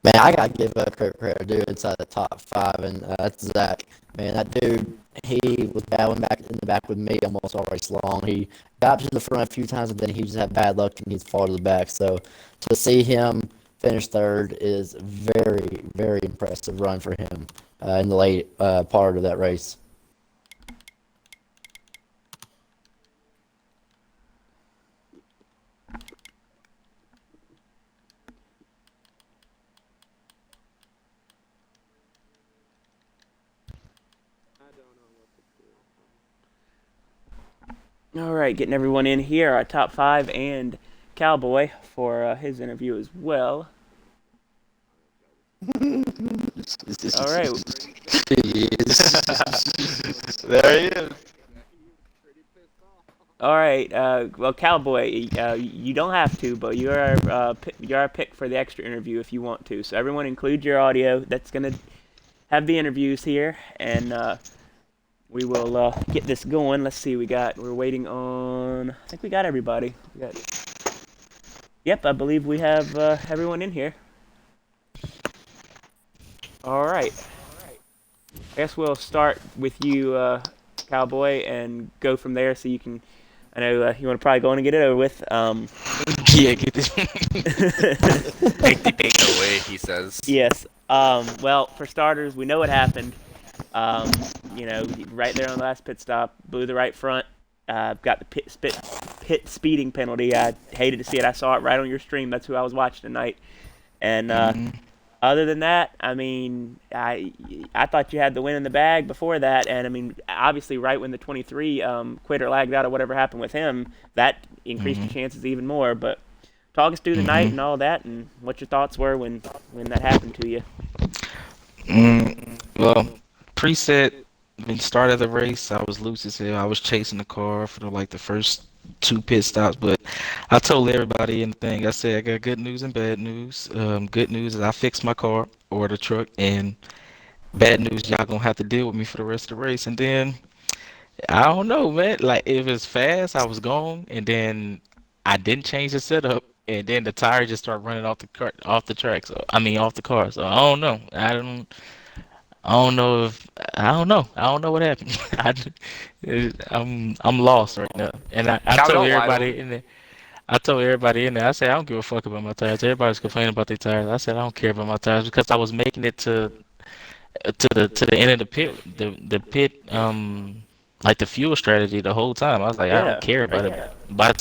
Man, I gotta give credit due inside the top 5, and that's Zach. Man, that dude, he was battling back in the back with me almost all race long. He got to the front a few times, and then he just had bad luck and he's fall to the back. So to see him finish third is very, very impressive run for him in the late part of that race. All right, getting everyone in here, our top 5 and Cowboy for his interview as well. All right. There he is. All right. Well, Cowboy, you don't have to, but you're our pick for the extra interview if you want to. So everyone, include your audio. That's gonna have the interviews here, and we will get this going. Let's see. We're waiting on. I think we got everybody. Yep, I believe we have everyone in here. All right. I guess we'll start with you, Cowboy, and go from there. So you can. I know you want to probably go on and get it over with. Yeah, get this. Take the pain away, he says. Yes. Well, for starters, we know what happened. Right there on the last pit stop, blew the right front. Got the pit speeding penalty. I hated to see it. I saw it right on your stream. That's who I was watching tonight. And other than that, I mean, I thought you had the win in the bag before that. And I mean, obviously, right when the 23 quitter lagged out or whatever happened with him, that increased your chances even more. But talk us through the night and all that, and what your thoughts were when that happened to you. Well, preset, when start of the race, I was loose as hell. I was chasing the car for the first 2 pit stops, but I told everybody in the thing. I said I got good news and bad news. Good news is I fixed my car or the truck, and bad news, y'all gonna have to deal with me for the rest of the race. And then I don't know, man. Like if it's fast, I was gone, and then I didn't change the setup, and then the tire just started running off the car, off the track. So I mean, off the car. So I don't know. I don't know if I don't know. I don't know what happened. I'm lost right now. And I Cow, told don't lie to everybody him. in there. I told everybody in there. I said I don't give a fuck about my tires. Everybody's complaining about their tires. I said I don't care about my tires because I was making it to the end of the pit like the fuel strategy the whole time. I was like I don't Yeah. care about it. By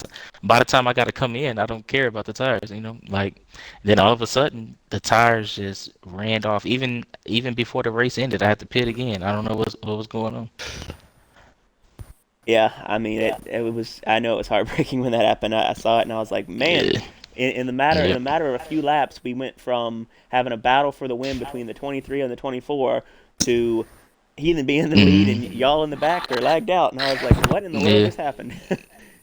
the time I got to come in, I don't care about the tires. Like then all of a sudden the tires just ran off. Even before the race ended, I had to pit again. I don't know what was going on. Yeah, I mean it was. I know it was heartbreaking when that happened. I saw it and I was like, man. Yeah. In the matter Yep. of a few laps, we went from having a battle for the win between the 23 and the 24 to Heathen being in the lead and Mhm. y'all in the back are lagged out. And I was like, what in the world Yeah. just happened?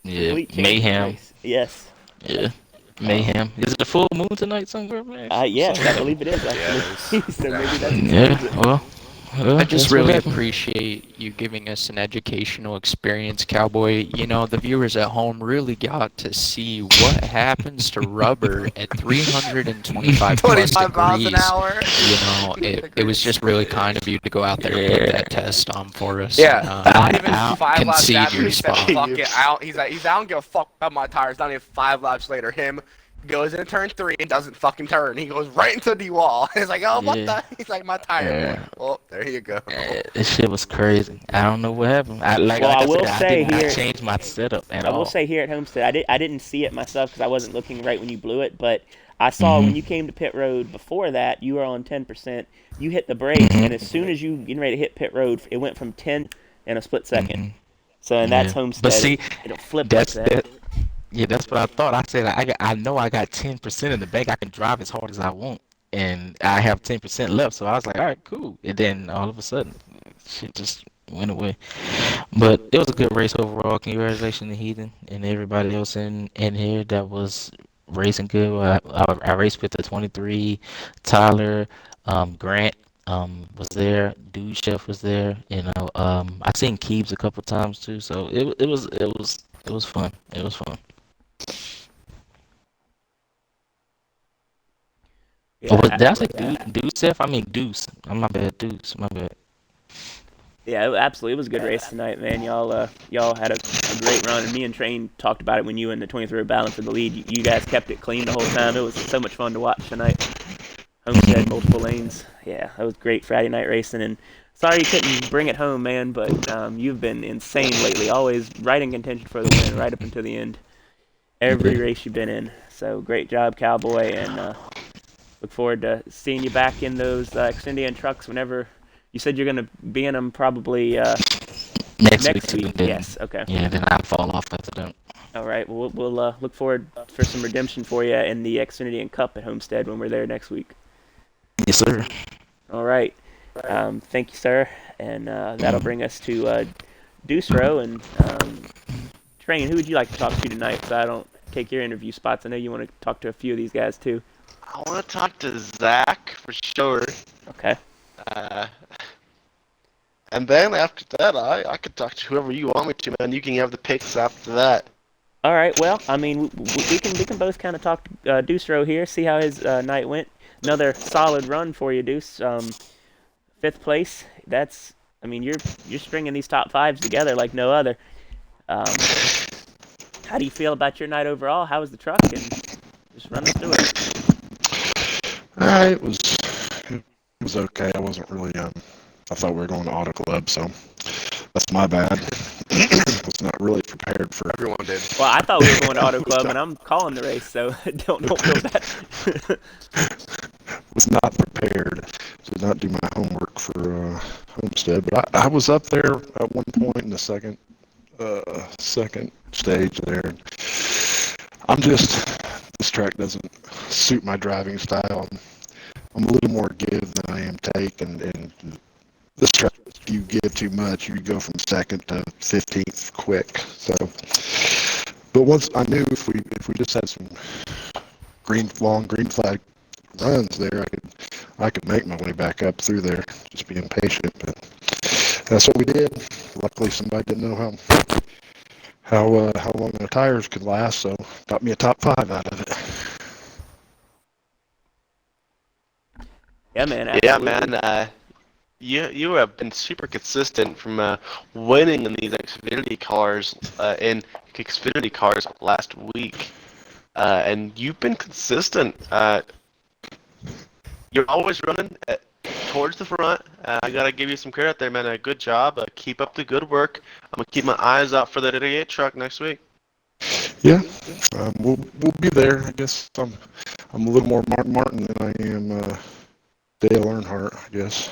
Yeah. Complete change in the Mayhem. race. Yes. Yeah. Um. Mayhem. Is it a full moon tonight somewhere, man? Yes, I Somewhere. believe it is Yeah, actually. it is. So maybe that Yeah. explains it. I That's just what really happened. appreciate you giving us an educational experience, Cowboy. You know, the viewers at home really got to see what happens to rubber at 325 plus 25 miles an degrees. hour. You know, it was just really kind of you to go out there and put Yeah. that test on for us. Yeah, And not even I 5 laps concede after your he said, spot. "Fuck it." I don't give a fuck about my tires. Not even 5 laps later, him goes into turn 3 and doesn't fucking turn. He goes right into the wall. It's like, oh, what Yeah. the? He's like, my tire blew. Yeah. Oh, there you go. This shit was crazy. I don't know what happened. Well, Like I I said, will I say did not here, change my setup at I will all. say here at Homestead, I didn't see it myself because I wasn't looking right when you blew it, but I saw when Mhm. you came to pit road before that, you were on 10%. You hit the brakes, and as Mhm. soon as you getting ready to hit pit road, it went from 10 in a split second. Mhm. So, and that's Yeah. But Homestead. see, It'll flip like that's that. that. Yeah, that's what I thought. I said I know I got 10% in the bank. I can drive as hard as I want, and I have 10% left. So I was like, all right, cool. And then all of a sudden, shit just went away. But it was a good race overall. Congratulations to Heathen and everybody else in here that was racing good. I raced with the 23. Tyler, Grant was there. Dude Chef was there. I seen Keebs a couple times too. So it was fun. It was fun. Oh, Yeah, did I say Deuce Chef? I mean Deuce. I'm my bad, Deuce. My bad. yeah, absolutely. It was a good race tonight, man. Y'all had a great run, and me and Train talked about it when you and the 23 were battling for the lead. You guys kept it clean the whole time. It was so much fun to watch tonight. Homestead, multiple lanes. Yeah, that was great Friday night racing. And sorry you couldn't bring it home, man, but you've been insane lately. Always right in contention for the win, right up until the end. Every Yeah. race you've been in. So great job, Cowboy, and look forward to seeing you back in those Xfinity trucks whenever. You said you're going to be in them probably Next week next too, week. and then Yes. Okay. yeah, then I fall off after that. All right. Well, we'll look forward for some redemption for you in the Xfinity and Cup at Homestead when we're there next week. Yes, sir. All right. Thank you, sir. And that'll Mhm. bring us to Deuce Row and Train. Who would you like to talk to tonight? So I don't take your interview spots. I know you want to talk to a few of these guys too. I want to talk to Zach for sure. Okay. Uh, and then after that, I could talk to whoever you want me to, man. You can have the picks after that. All right. Well, I mean, we can both kind of talk Deuce Row here, see how his night went. Another solid run for you, Deuce. Fifth place. That's. I mean, you're stringing these top fives together like no other. Um, how do you feel about your night overall? How was the truck? And just run us through it. It was okay. I wasn't really I thought we were going to Auto Club, so that's my bad. Was not really prepared for. Everyone did. Well, I thought we were going to Auto Club, and I'm calling the race, so don't feel bad. Was not prepared. Did not do my homework for Homestead, but I was up there at one point in the second stage there. I'm just this track doesn't suit my driving style. I'm a little more give than I am take, and this track, if you give too much, you go from second to 15th quick. So, but once I knew if we just had some long green flag runs there, I could make my way back up through there, just being patient. But that's what we did. Luckily, somebody didn't know how long their tires could last, so got me a top 5 out of it. Yeah, man, Yeah, absolutely. man. You have been super consistent from winning in these Xfinity cars last week, and you've been consistent. You're always running towards the front. I gotta give you some credit there, man. Good job. Keep up the good work. I'm gonna keep my eyes out for that 88 truck next week. Yeah, we'll be there. I guess I'm a little more Mark Martin than I am Dale Earnhardt, I guess.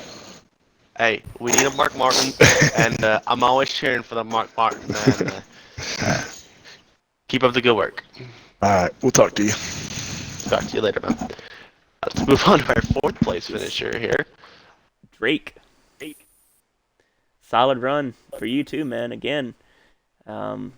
Hey, we need a Mark Martin, and I'm always cheering for the Mark Martin, man. Keep up the good work. All right, we'll talk to you. Talk to you later, man. Let's move on to our fourth place finisher here. Drake. Solid run for you too, man. Again, um,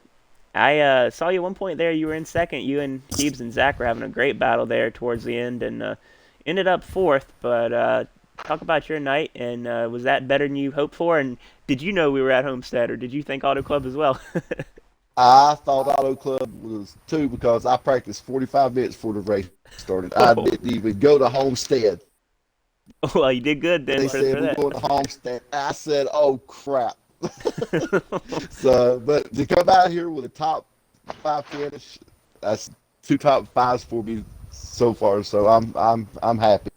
I saw you at one point there. You were in second. You and Keebs and Zach were having a great battle there towards the end, and ended up fourth. But talk about your night, and was that better than you hoped for? And did you know we were at Homestead, or did you think Auto Club as well? I thought Auto Club was too because I practiced 45 minutes before the race started. I Oh, didn't even go to Homestead. well, you did good then They for said we're that. going to Homestead. I said, "Oh crap!" So, but to come out here with a top 5 finish, that's two top fives for me so far. So I'm happy.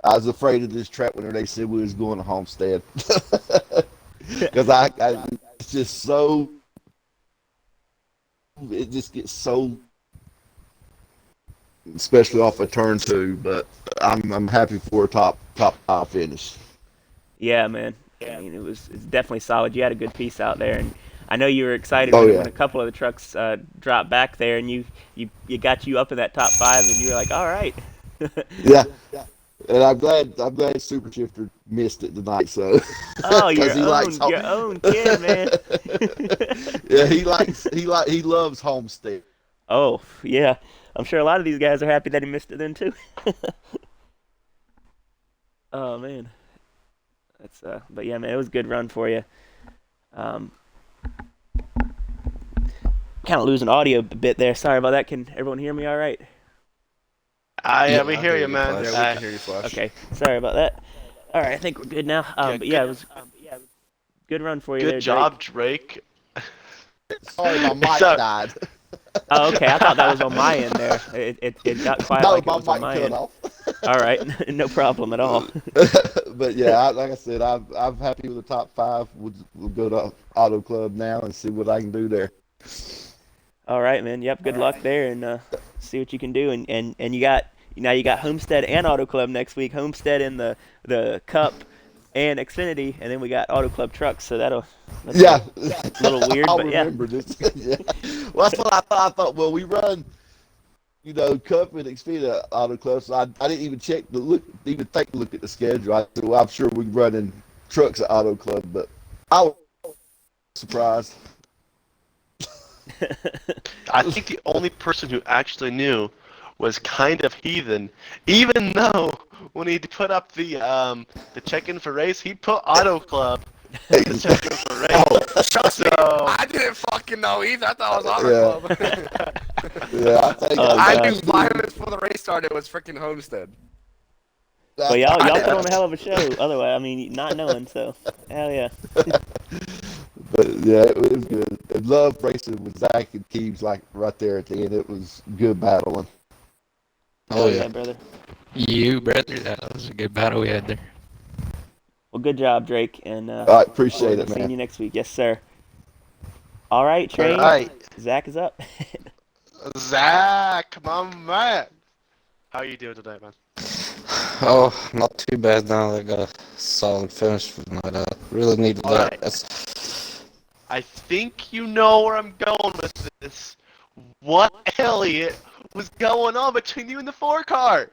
I was afraid of this track when they said we was going to Homestead because I it's just so it just gets so especially off of turn two. But I'm happy for a top five finish. Yeah, man. I mean, it's definitely solid. You had a good piece out there, and I know you were excited Oh when yeah, a couple of the trucks dropped back there, and you got you up in that top five, and you were like, all right. yeah. And I'm glad Super Shifter missed it tonight. So Oh, because he likes your own kid, man. yeah, he loves Homestead. Oh, yeah. I'm sure a lot of these guys are happy that he missed it then too. Oh man, that's but yeah, man, it was a good run for you. Um, kind of losing audio a bit there. Sorry about that. Can everyone hear me all right? Yeah, we I hear you, man. Flash. Yeah, we can hear you, Flash. Okay, sorry about that. All right, I think we're good now. But yeah, it was good run for you there, Good job, Drake. Drake. Sorry, my mic So- died. Oh, okay. I thought that was on my end there. It got quiet No, like it my was on mic my cut end. off. All right, no problem at all. But yeah, like I said, I'm happy with the top five. We'll go to Auto Club now and see what I can do there. All right, man. Yep. Good luck there, and see what you can do. And you got Homestead and Auto Club next week. Homestead in the Cup and Xfinity, and then we got Auto Club trucks. So that's Yeah, a little weird, I'll but yeah. remember this. Yeah. Well, that's what I thought. I thought, well, we run, Cup and Xfinity Auto Club, so I didn't even take a look at the schedule. I said, well, I'm sure we're running trucks at Auto Club, but I was surprised. I think the only person who actually knew was kind of Heathen, even though when he put up the check-in for race, he put Auto Club as the check-in for race. Trust me, So I didn't fucking know either. I thought it was Yeah. Auto Club. Yeah, I think Oh, I gosh. knew 5 minutes before the race started it was freaking Homestead. But y'all put on a hell of a show. Otherwise, I mean, not knowing. So hell yeah. But yeah, it was good. I love racing with Zach and Keeves like right there at the end. It was good battling. Oh yeah, brother. You, brother, that was a good battle we had there. Well, good job, Drake, and All right, appreciate forward it, to seeing man. you next week. Yes, sir. All right, Train. all right, Zach is up. Zach, my man. How you doing tonight, man? Oh, not too bad now. I got a solid finish for the night. I really needed All that. right. I think you know where I'm going with this. What, Elliot, was going on between you and the 4-car?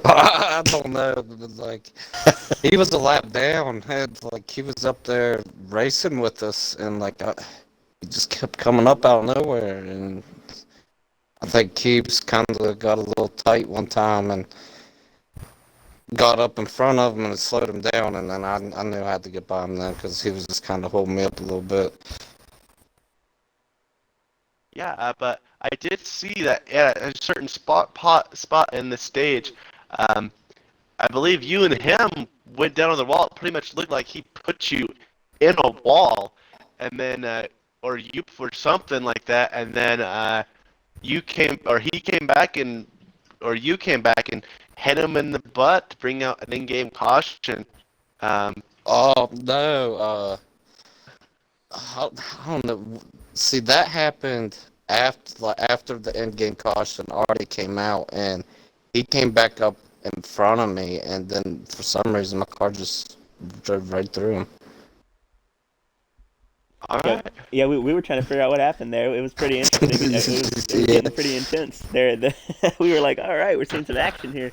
I don't know. It was like he was a lap down. Like he was up there racing with us, and he just kept coming up out of nowhere. And I think Keeps kind of got a little tight one time and got up in front of him and slowed him down. And then I knew I had to get by him then because he was just kind of holding me up a little bit. Yeah, but I did see that at a certain spot in the stage, I believe you and him went down on the wall. It pretty much looked like he put you in a wall, and then or you for something like that, and then he came back and you came back and hit him in the butt to bring out an in-game caution. Oh no! I don't know. See, that happened after the end game caution already came out, and he came back up in front of me, and then for some reason my car just drove right through him. All Yeah, right. yeah. We were trying to figure out what happened there. It was pretty interesting. It was getting pretty intense there. We were like, all right, we're seeing some action here.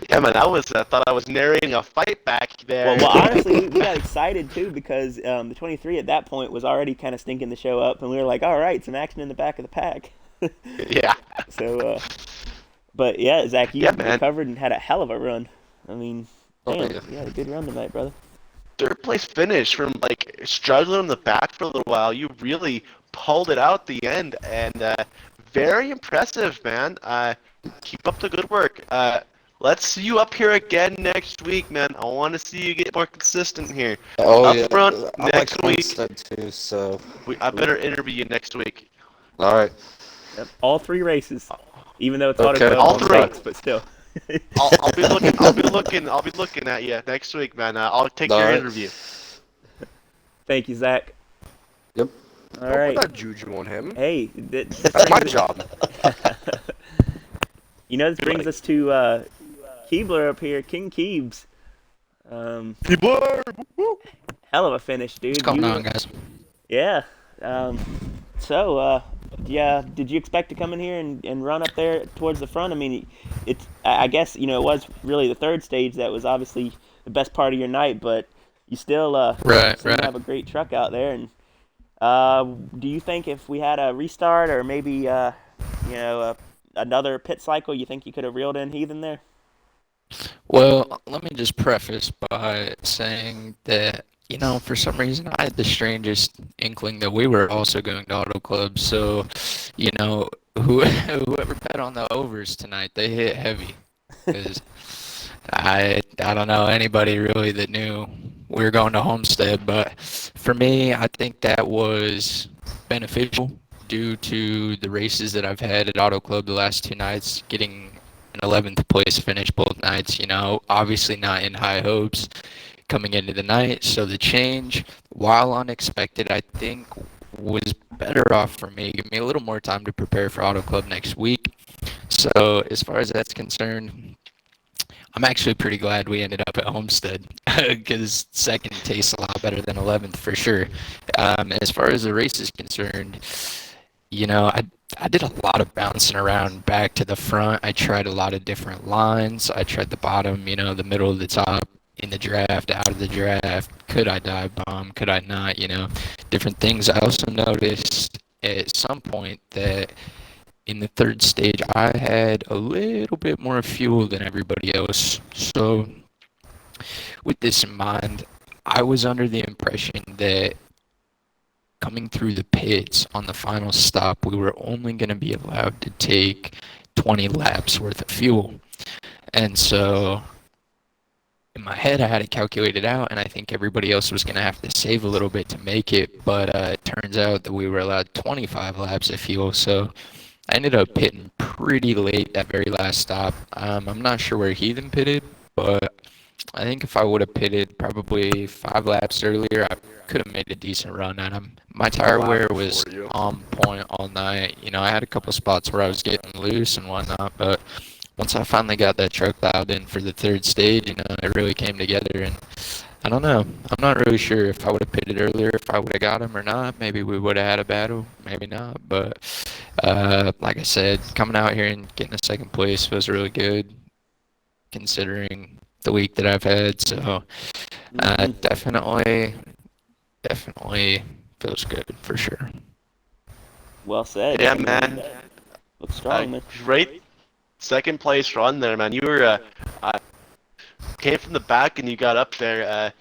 Yeah, man, I thought I was narrating a fight back there. Well, honestly, we got excited too because the 23 at that point was already kind of stinking the show up, and we were like, all right, some action in the back of the pack. Yeah. So, but yeah, Zach, you Yeah, man. recovered and had a hell of a run. I mean, Oh, damn, yeah. you had a good run tonight, brother. Third place finish from like struggling in the back for a little while. You really pulled it out at the end, and very impressive, man. Keep up the good work. Let's see you up here again next week, man. I want to see you get more consistent here. Oh Up yeah, front I next like week. Homestead too. So I better interview you next week. all right, Yep, all 3 races. Even though it's Okay. Auto Club All on 3. trucks, but still. I'll be looking. I'll be looking at you next week, man. I'll take All your right. interview. Thank you, Zach. Yep. All Don't put right. that juju on him. Hey, That's my job. You know, this brings us to Keebler up here, King Keebs. Hell of a finish, dude. What's going on, guys? Yeah. So, yeah, did you expect to come in here and run up there towards the front? I mean, I guess, it was really the 3rd stage that was obviously the best part of your night, but you still Right, seem to right. have a great truck out there. And do you think if we had a restart or maybe, another pit cycle, you think you could have reeled in Heathen there? Well, let me just preface by saying that, for some reason I had the strangest inkling that we were also going to Auto Club. So, whoever bet on the overs tonight, they hit heavy. Because I don't know anybody really that knew we were going to Homestead. But for me, I think that was beneficial due to the races that I've had at Auto Club the last 2 nights, getting an 11th place finish both nights, obviously not in high hopes coming into the night. So the change, while unexpected, I think was better off for me. Give me a little more time to prepare for Auto Club next week. So as far as that's concerned, I'm actually pretty glad we ended up at Homestead because second tastes a lot better than 11th for sure. As far as the race is concerned, I did a lot of bouncing around back to the front. I tried a lot of different lines. I tried the bottom, the middle, the top, in the draft, out of the draft. Could I dive bomb? Could I not? Different things. I also noticed at some point that in the 3rd stage, I had a little bit more fuel than everybody else. So with this in mind, I was under the impression that coming through the pits on the final stop, we were only going to be allowed to take 20 laps worth of fuel. And so in my head, I had it calculated out, and I think everybody else was going to have to save a little bit to make it. But it turns out that we were allowed 25 laps of fuel. So I ended up pitting pretty late that very last stop. I'm not sure where Heathen pitted, but I think if I would have pitted probably 5 laps earlier, I could have made a decent run at him. My tire wear was on point all night. I had a couple spots where I was getting loose and whatnot, but once I finally got that truck dialed in for the 3rd stage, it really came together. And I don't know. I'm not really sure if I would have pitted earlier, if I would have got him or not. Maybe we would have had a battle, maybe not. But like I said, coming out here and getting a 2nd place was really good, considering the week that I've had. So definitely feels good for sure. Well said. Yeah, man. Looks strong, man. Great 2nd place run there, man. You were came from the back and you got up there.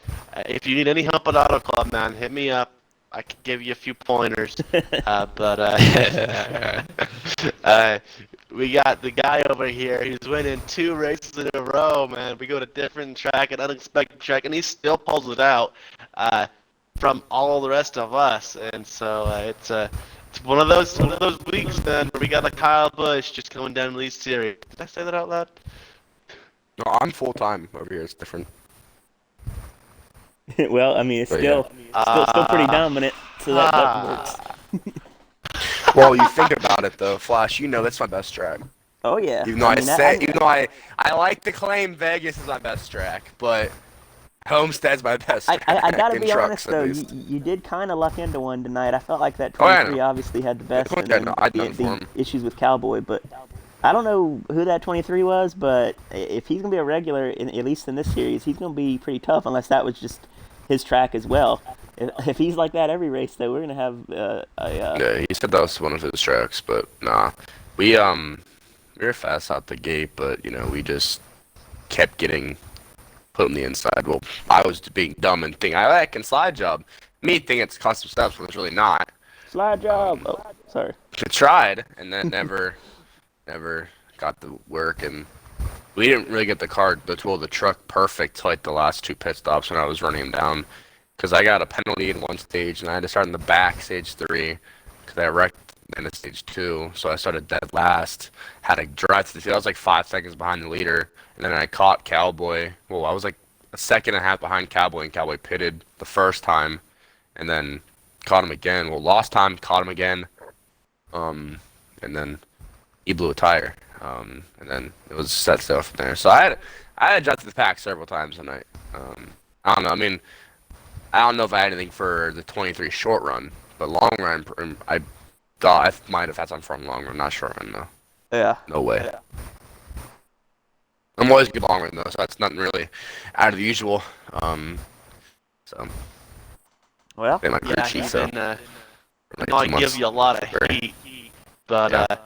If you need any help at Auto Club, man, hit me up. I can give you a few pointers. We got the guy over here who's winning 2 races in a row, man. We go to different track, an unexpected track, and he still pulls it out from all the rest of us. And so it's one of those weeks, man, where we got a Kyle Busch just going down the lead series. Did I say that out loud? No, I'm full time over here. It's different. Well, I mean, it's But still pretty dominant, so that works. Well, you think about it though, Flash. That's my best track. Oh yeah. Even though mean, even though I like to claim Vegas is my best track, but Homestead's my best track. I gotta in be trucks, honest though, at least. you did kind of luck into one tonight. I felt like that Oh, yeah, I 23 know. obviously had the best, and Yeah, then no, I'd done for the him. issues with Cowboy, but I don't know who that 23 was, but if he's gonna be a regular, at least in this series, he's gonna be pretty tough. Unless that was just his track as well. If he's like that every race, though, we're gonna have Yeah, he said that was one of his tracks, but nah. We were fast out the gate, but we just kept getting put on the inside. Well, I was being dumb and thinking I can slide job. Me thinking it's custom steps when it's really not. slide job. Oh, sorry. I tried, and then never got the work, and we didn't really get the truck perfect till like the last 2 pit stops when I was running him down, because I got a penalty in one stage, and I had to start in the back, stage 3, because I wrecked end of stage two, so I started dead last. Had to drive to the field. I was like 5 seconds behind the leader, and then I caught Cowboy. Well, I was like a second and a half behind Cowboy, and Cowboy pitted the first time, and then caught him again. Well, lost time, caught him again, and then he blew a tire, and then it was set sail from there. So I had dropped to the pack several times tonight. I don't know. I mean, I don't know if I had anything for the 23 short run, but long run, I thought I might have had some from long run, not short run though. Yeah. No way. I'm always good long run though, so that's nothing really out of the usual. So Well, they my crew Yeah, chief, he's so been like not 2 give months. you a lot of Very- heat, but Yeah, a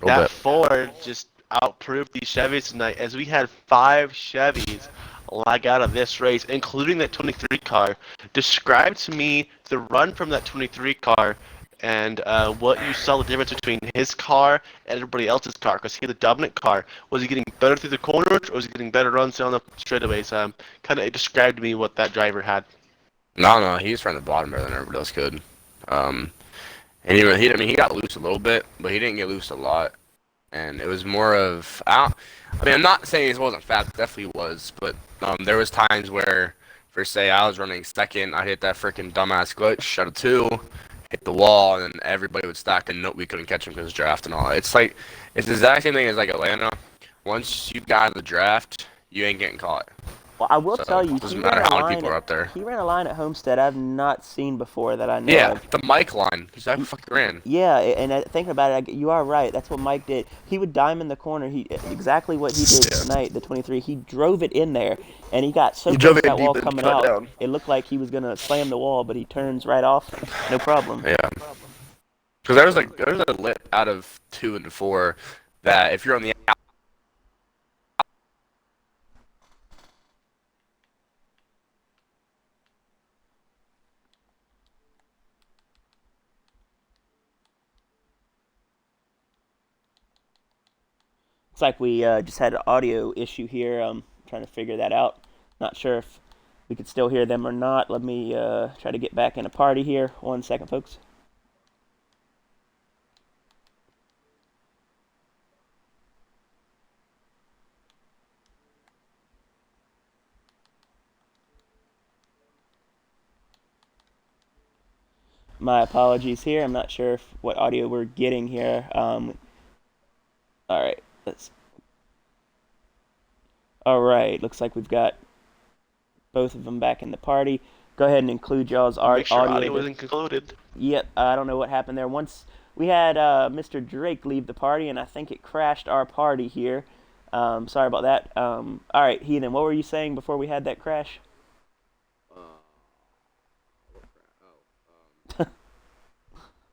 little that bit. Ford just outproved these Chevys tonight, as we had 5 Chevys lag out of this race, including that 23 car. Describe to me the run from that 23 car and what you saw the difference between his car and everybody else's car, because he had the dominant car. Was he getting better through the corners, or was he getting better runs down the straightaways? Kind of describe to me what that driver had. No, he's trying the bottom better than everybody else could. Um, and I mean, he got loose a little bit, but he didn't get loose a lot. And it was more of, I mean, I'm not saying he wasn't fast, definitely was, but there was times where, for say, I was running second, I hit that freaking dumbass glitch out of two, hit the wall, and then everybody would stack, and we couldn't catch him because draft and all. It's like, it's the exact same thing as like Atlanta. Once you got out of the draft, you ain't getting caught. well, I will So tell you, it doesn't matter how many people are up there. he ran a line at Homestead I've not seen before that I know Yeah, of. the mic line. He's like fucking ran. Yeah, and thinking about it, you are right. That's what Mike did. He would diamond the corner. He exactly what he did Yeah. tonight, the 23. He drove it in there, and he got so He close drove to it that wall deep and coming cut out. down. It looked like he was gonna slam the wall, but he turns right off, no problem. Yeah. Because there's a lip out of 2 and 4 that if you're on the It's like we just had an audio issue here. Trying to figure that out. Not sure if we could still hear them or not. Let me try to get back in a party here. 1 second, folks. My apologies here. I'm not sure what audio we're getting here. All right, let's. All right, looks like we've got both of them back in the party. Go ahead and include y'all's Make sure audio. audio wasn't concluded. Yep, I don't know what happened there. Once we had Mr. Drake leave the party, and I think it crashed our party here. Sorry about that. All right, Heathen, what were you saying before we had that crash?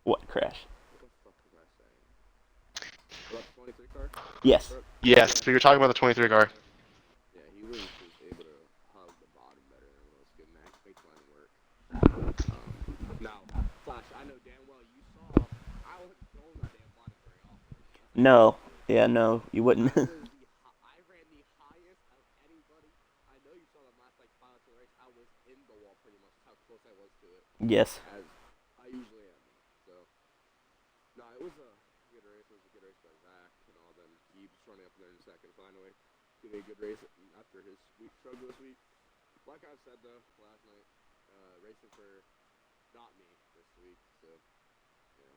What crash? Yes. Yes, we were talking about the 23 car. Yeah, he was able to hug the bottom better than everyone else could, and that makes line work. Now, Flash, I know damn well you saw I wasn't throwing that damn bottom very often. No. Yeah, no, you wouldn't. I ran the highest of anybody. I know you saw the last like 5 to race. I was in the wall pretty much. How close I was to it, Yes. as I usually am. So, no, it was a good race. It was a good race by Zach and all them. He was running up there in second finally. Give me a good race after his week struggle this week. Like I said though, last night, racing for not me this week. So, yeah,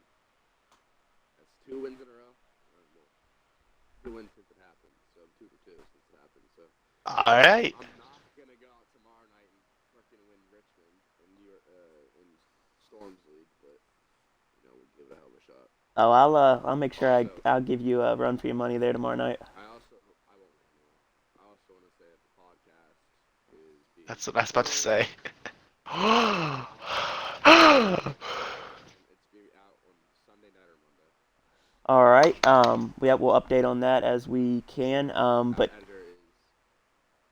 that's 2 wins in a row. Well, 2 wins since it happened. So 2 for 2 since it happened. So All right. I'm not gonna go out tomorrow night and freaking win Richmond in New York, in Storms League, but we'll give it a hell of a shot. Oh, I'll make sure I'll give you a run for your money there tomorrow night. I won't. I also want to say that the podcast is being. That's what I was about to say. It's being out on Sunday night or Monday. All right. We'll update on that as we can. But Editor is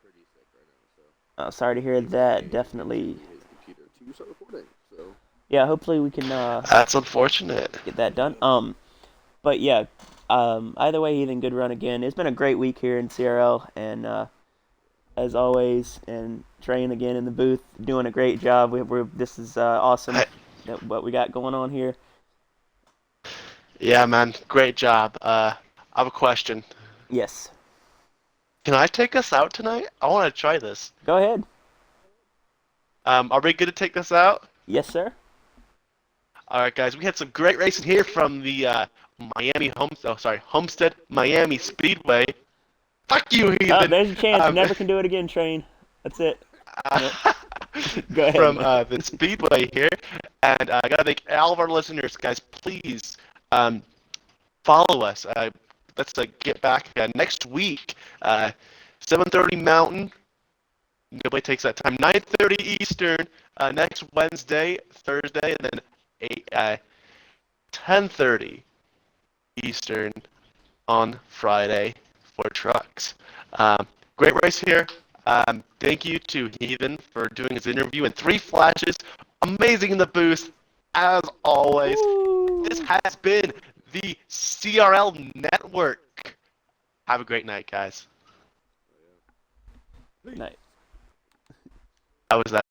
pretty sick right now, so. sorry to hear that. Definitely. His computer to start recording. So. Yeah. Hopefully we can That's unfortunate. get that done. But yeah. Either way, Ethan, good run again. It's been a great week here in CRL, and as always, and Train again in the booth doing a great job. This is awesome. What we got going on here. Yeah, man. Great job. I have a question. Yes. Can I take us out tonight? I want to try this. Go ahead. Are we good to take this out? Yes, sir. All right, guys. We had some great racing here from the Homestead Miami Speedway. Fuck you, Oh, heathen. there's a chance you Um, never can do it again, Train. That's it. Nope. Go ahead, from man. the Speedway here, and I gotta thank all of our listeners, guys. Please follow us. Let's get back next week, 7:30 Mountain. Nobody takes that time. 9:30 Eastern next Wednesday, Thursday, and then 10:30 Eastern on Friday for trucks. Great race here. Thank you to Heathen for doing his interview and 3 flashes. Amazing in the booth, as always. This has been the CRL Network. Have a great night, guys. Night. How was that?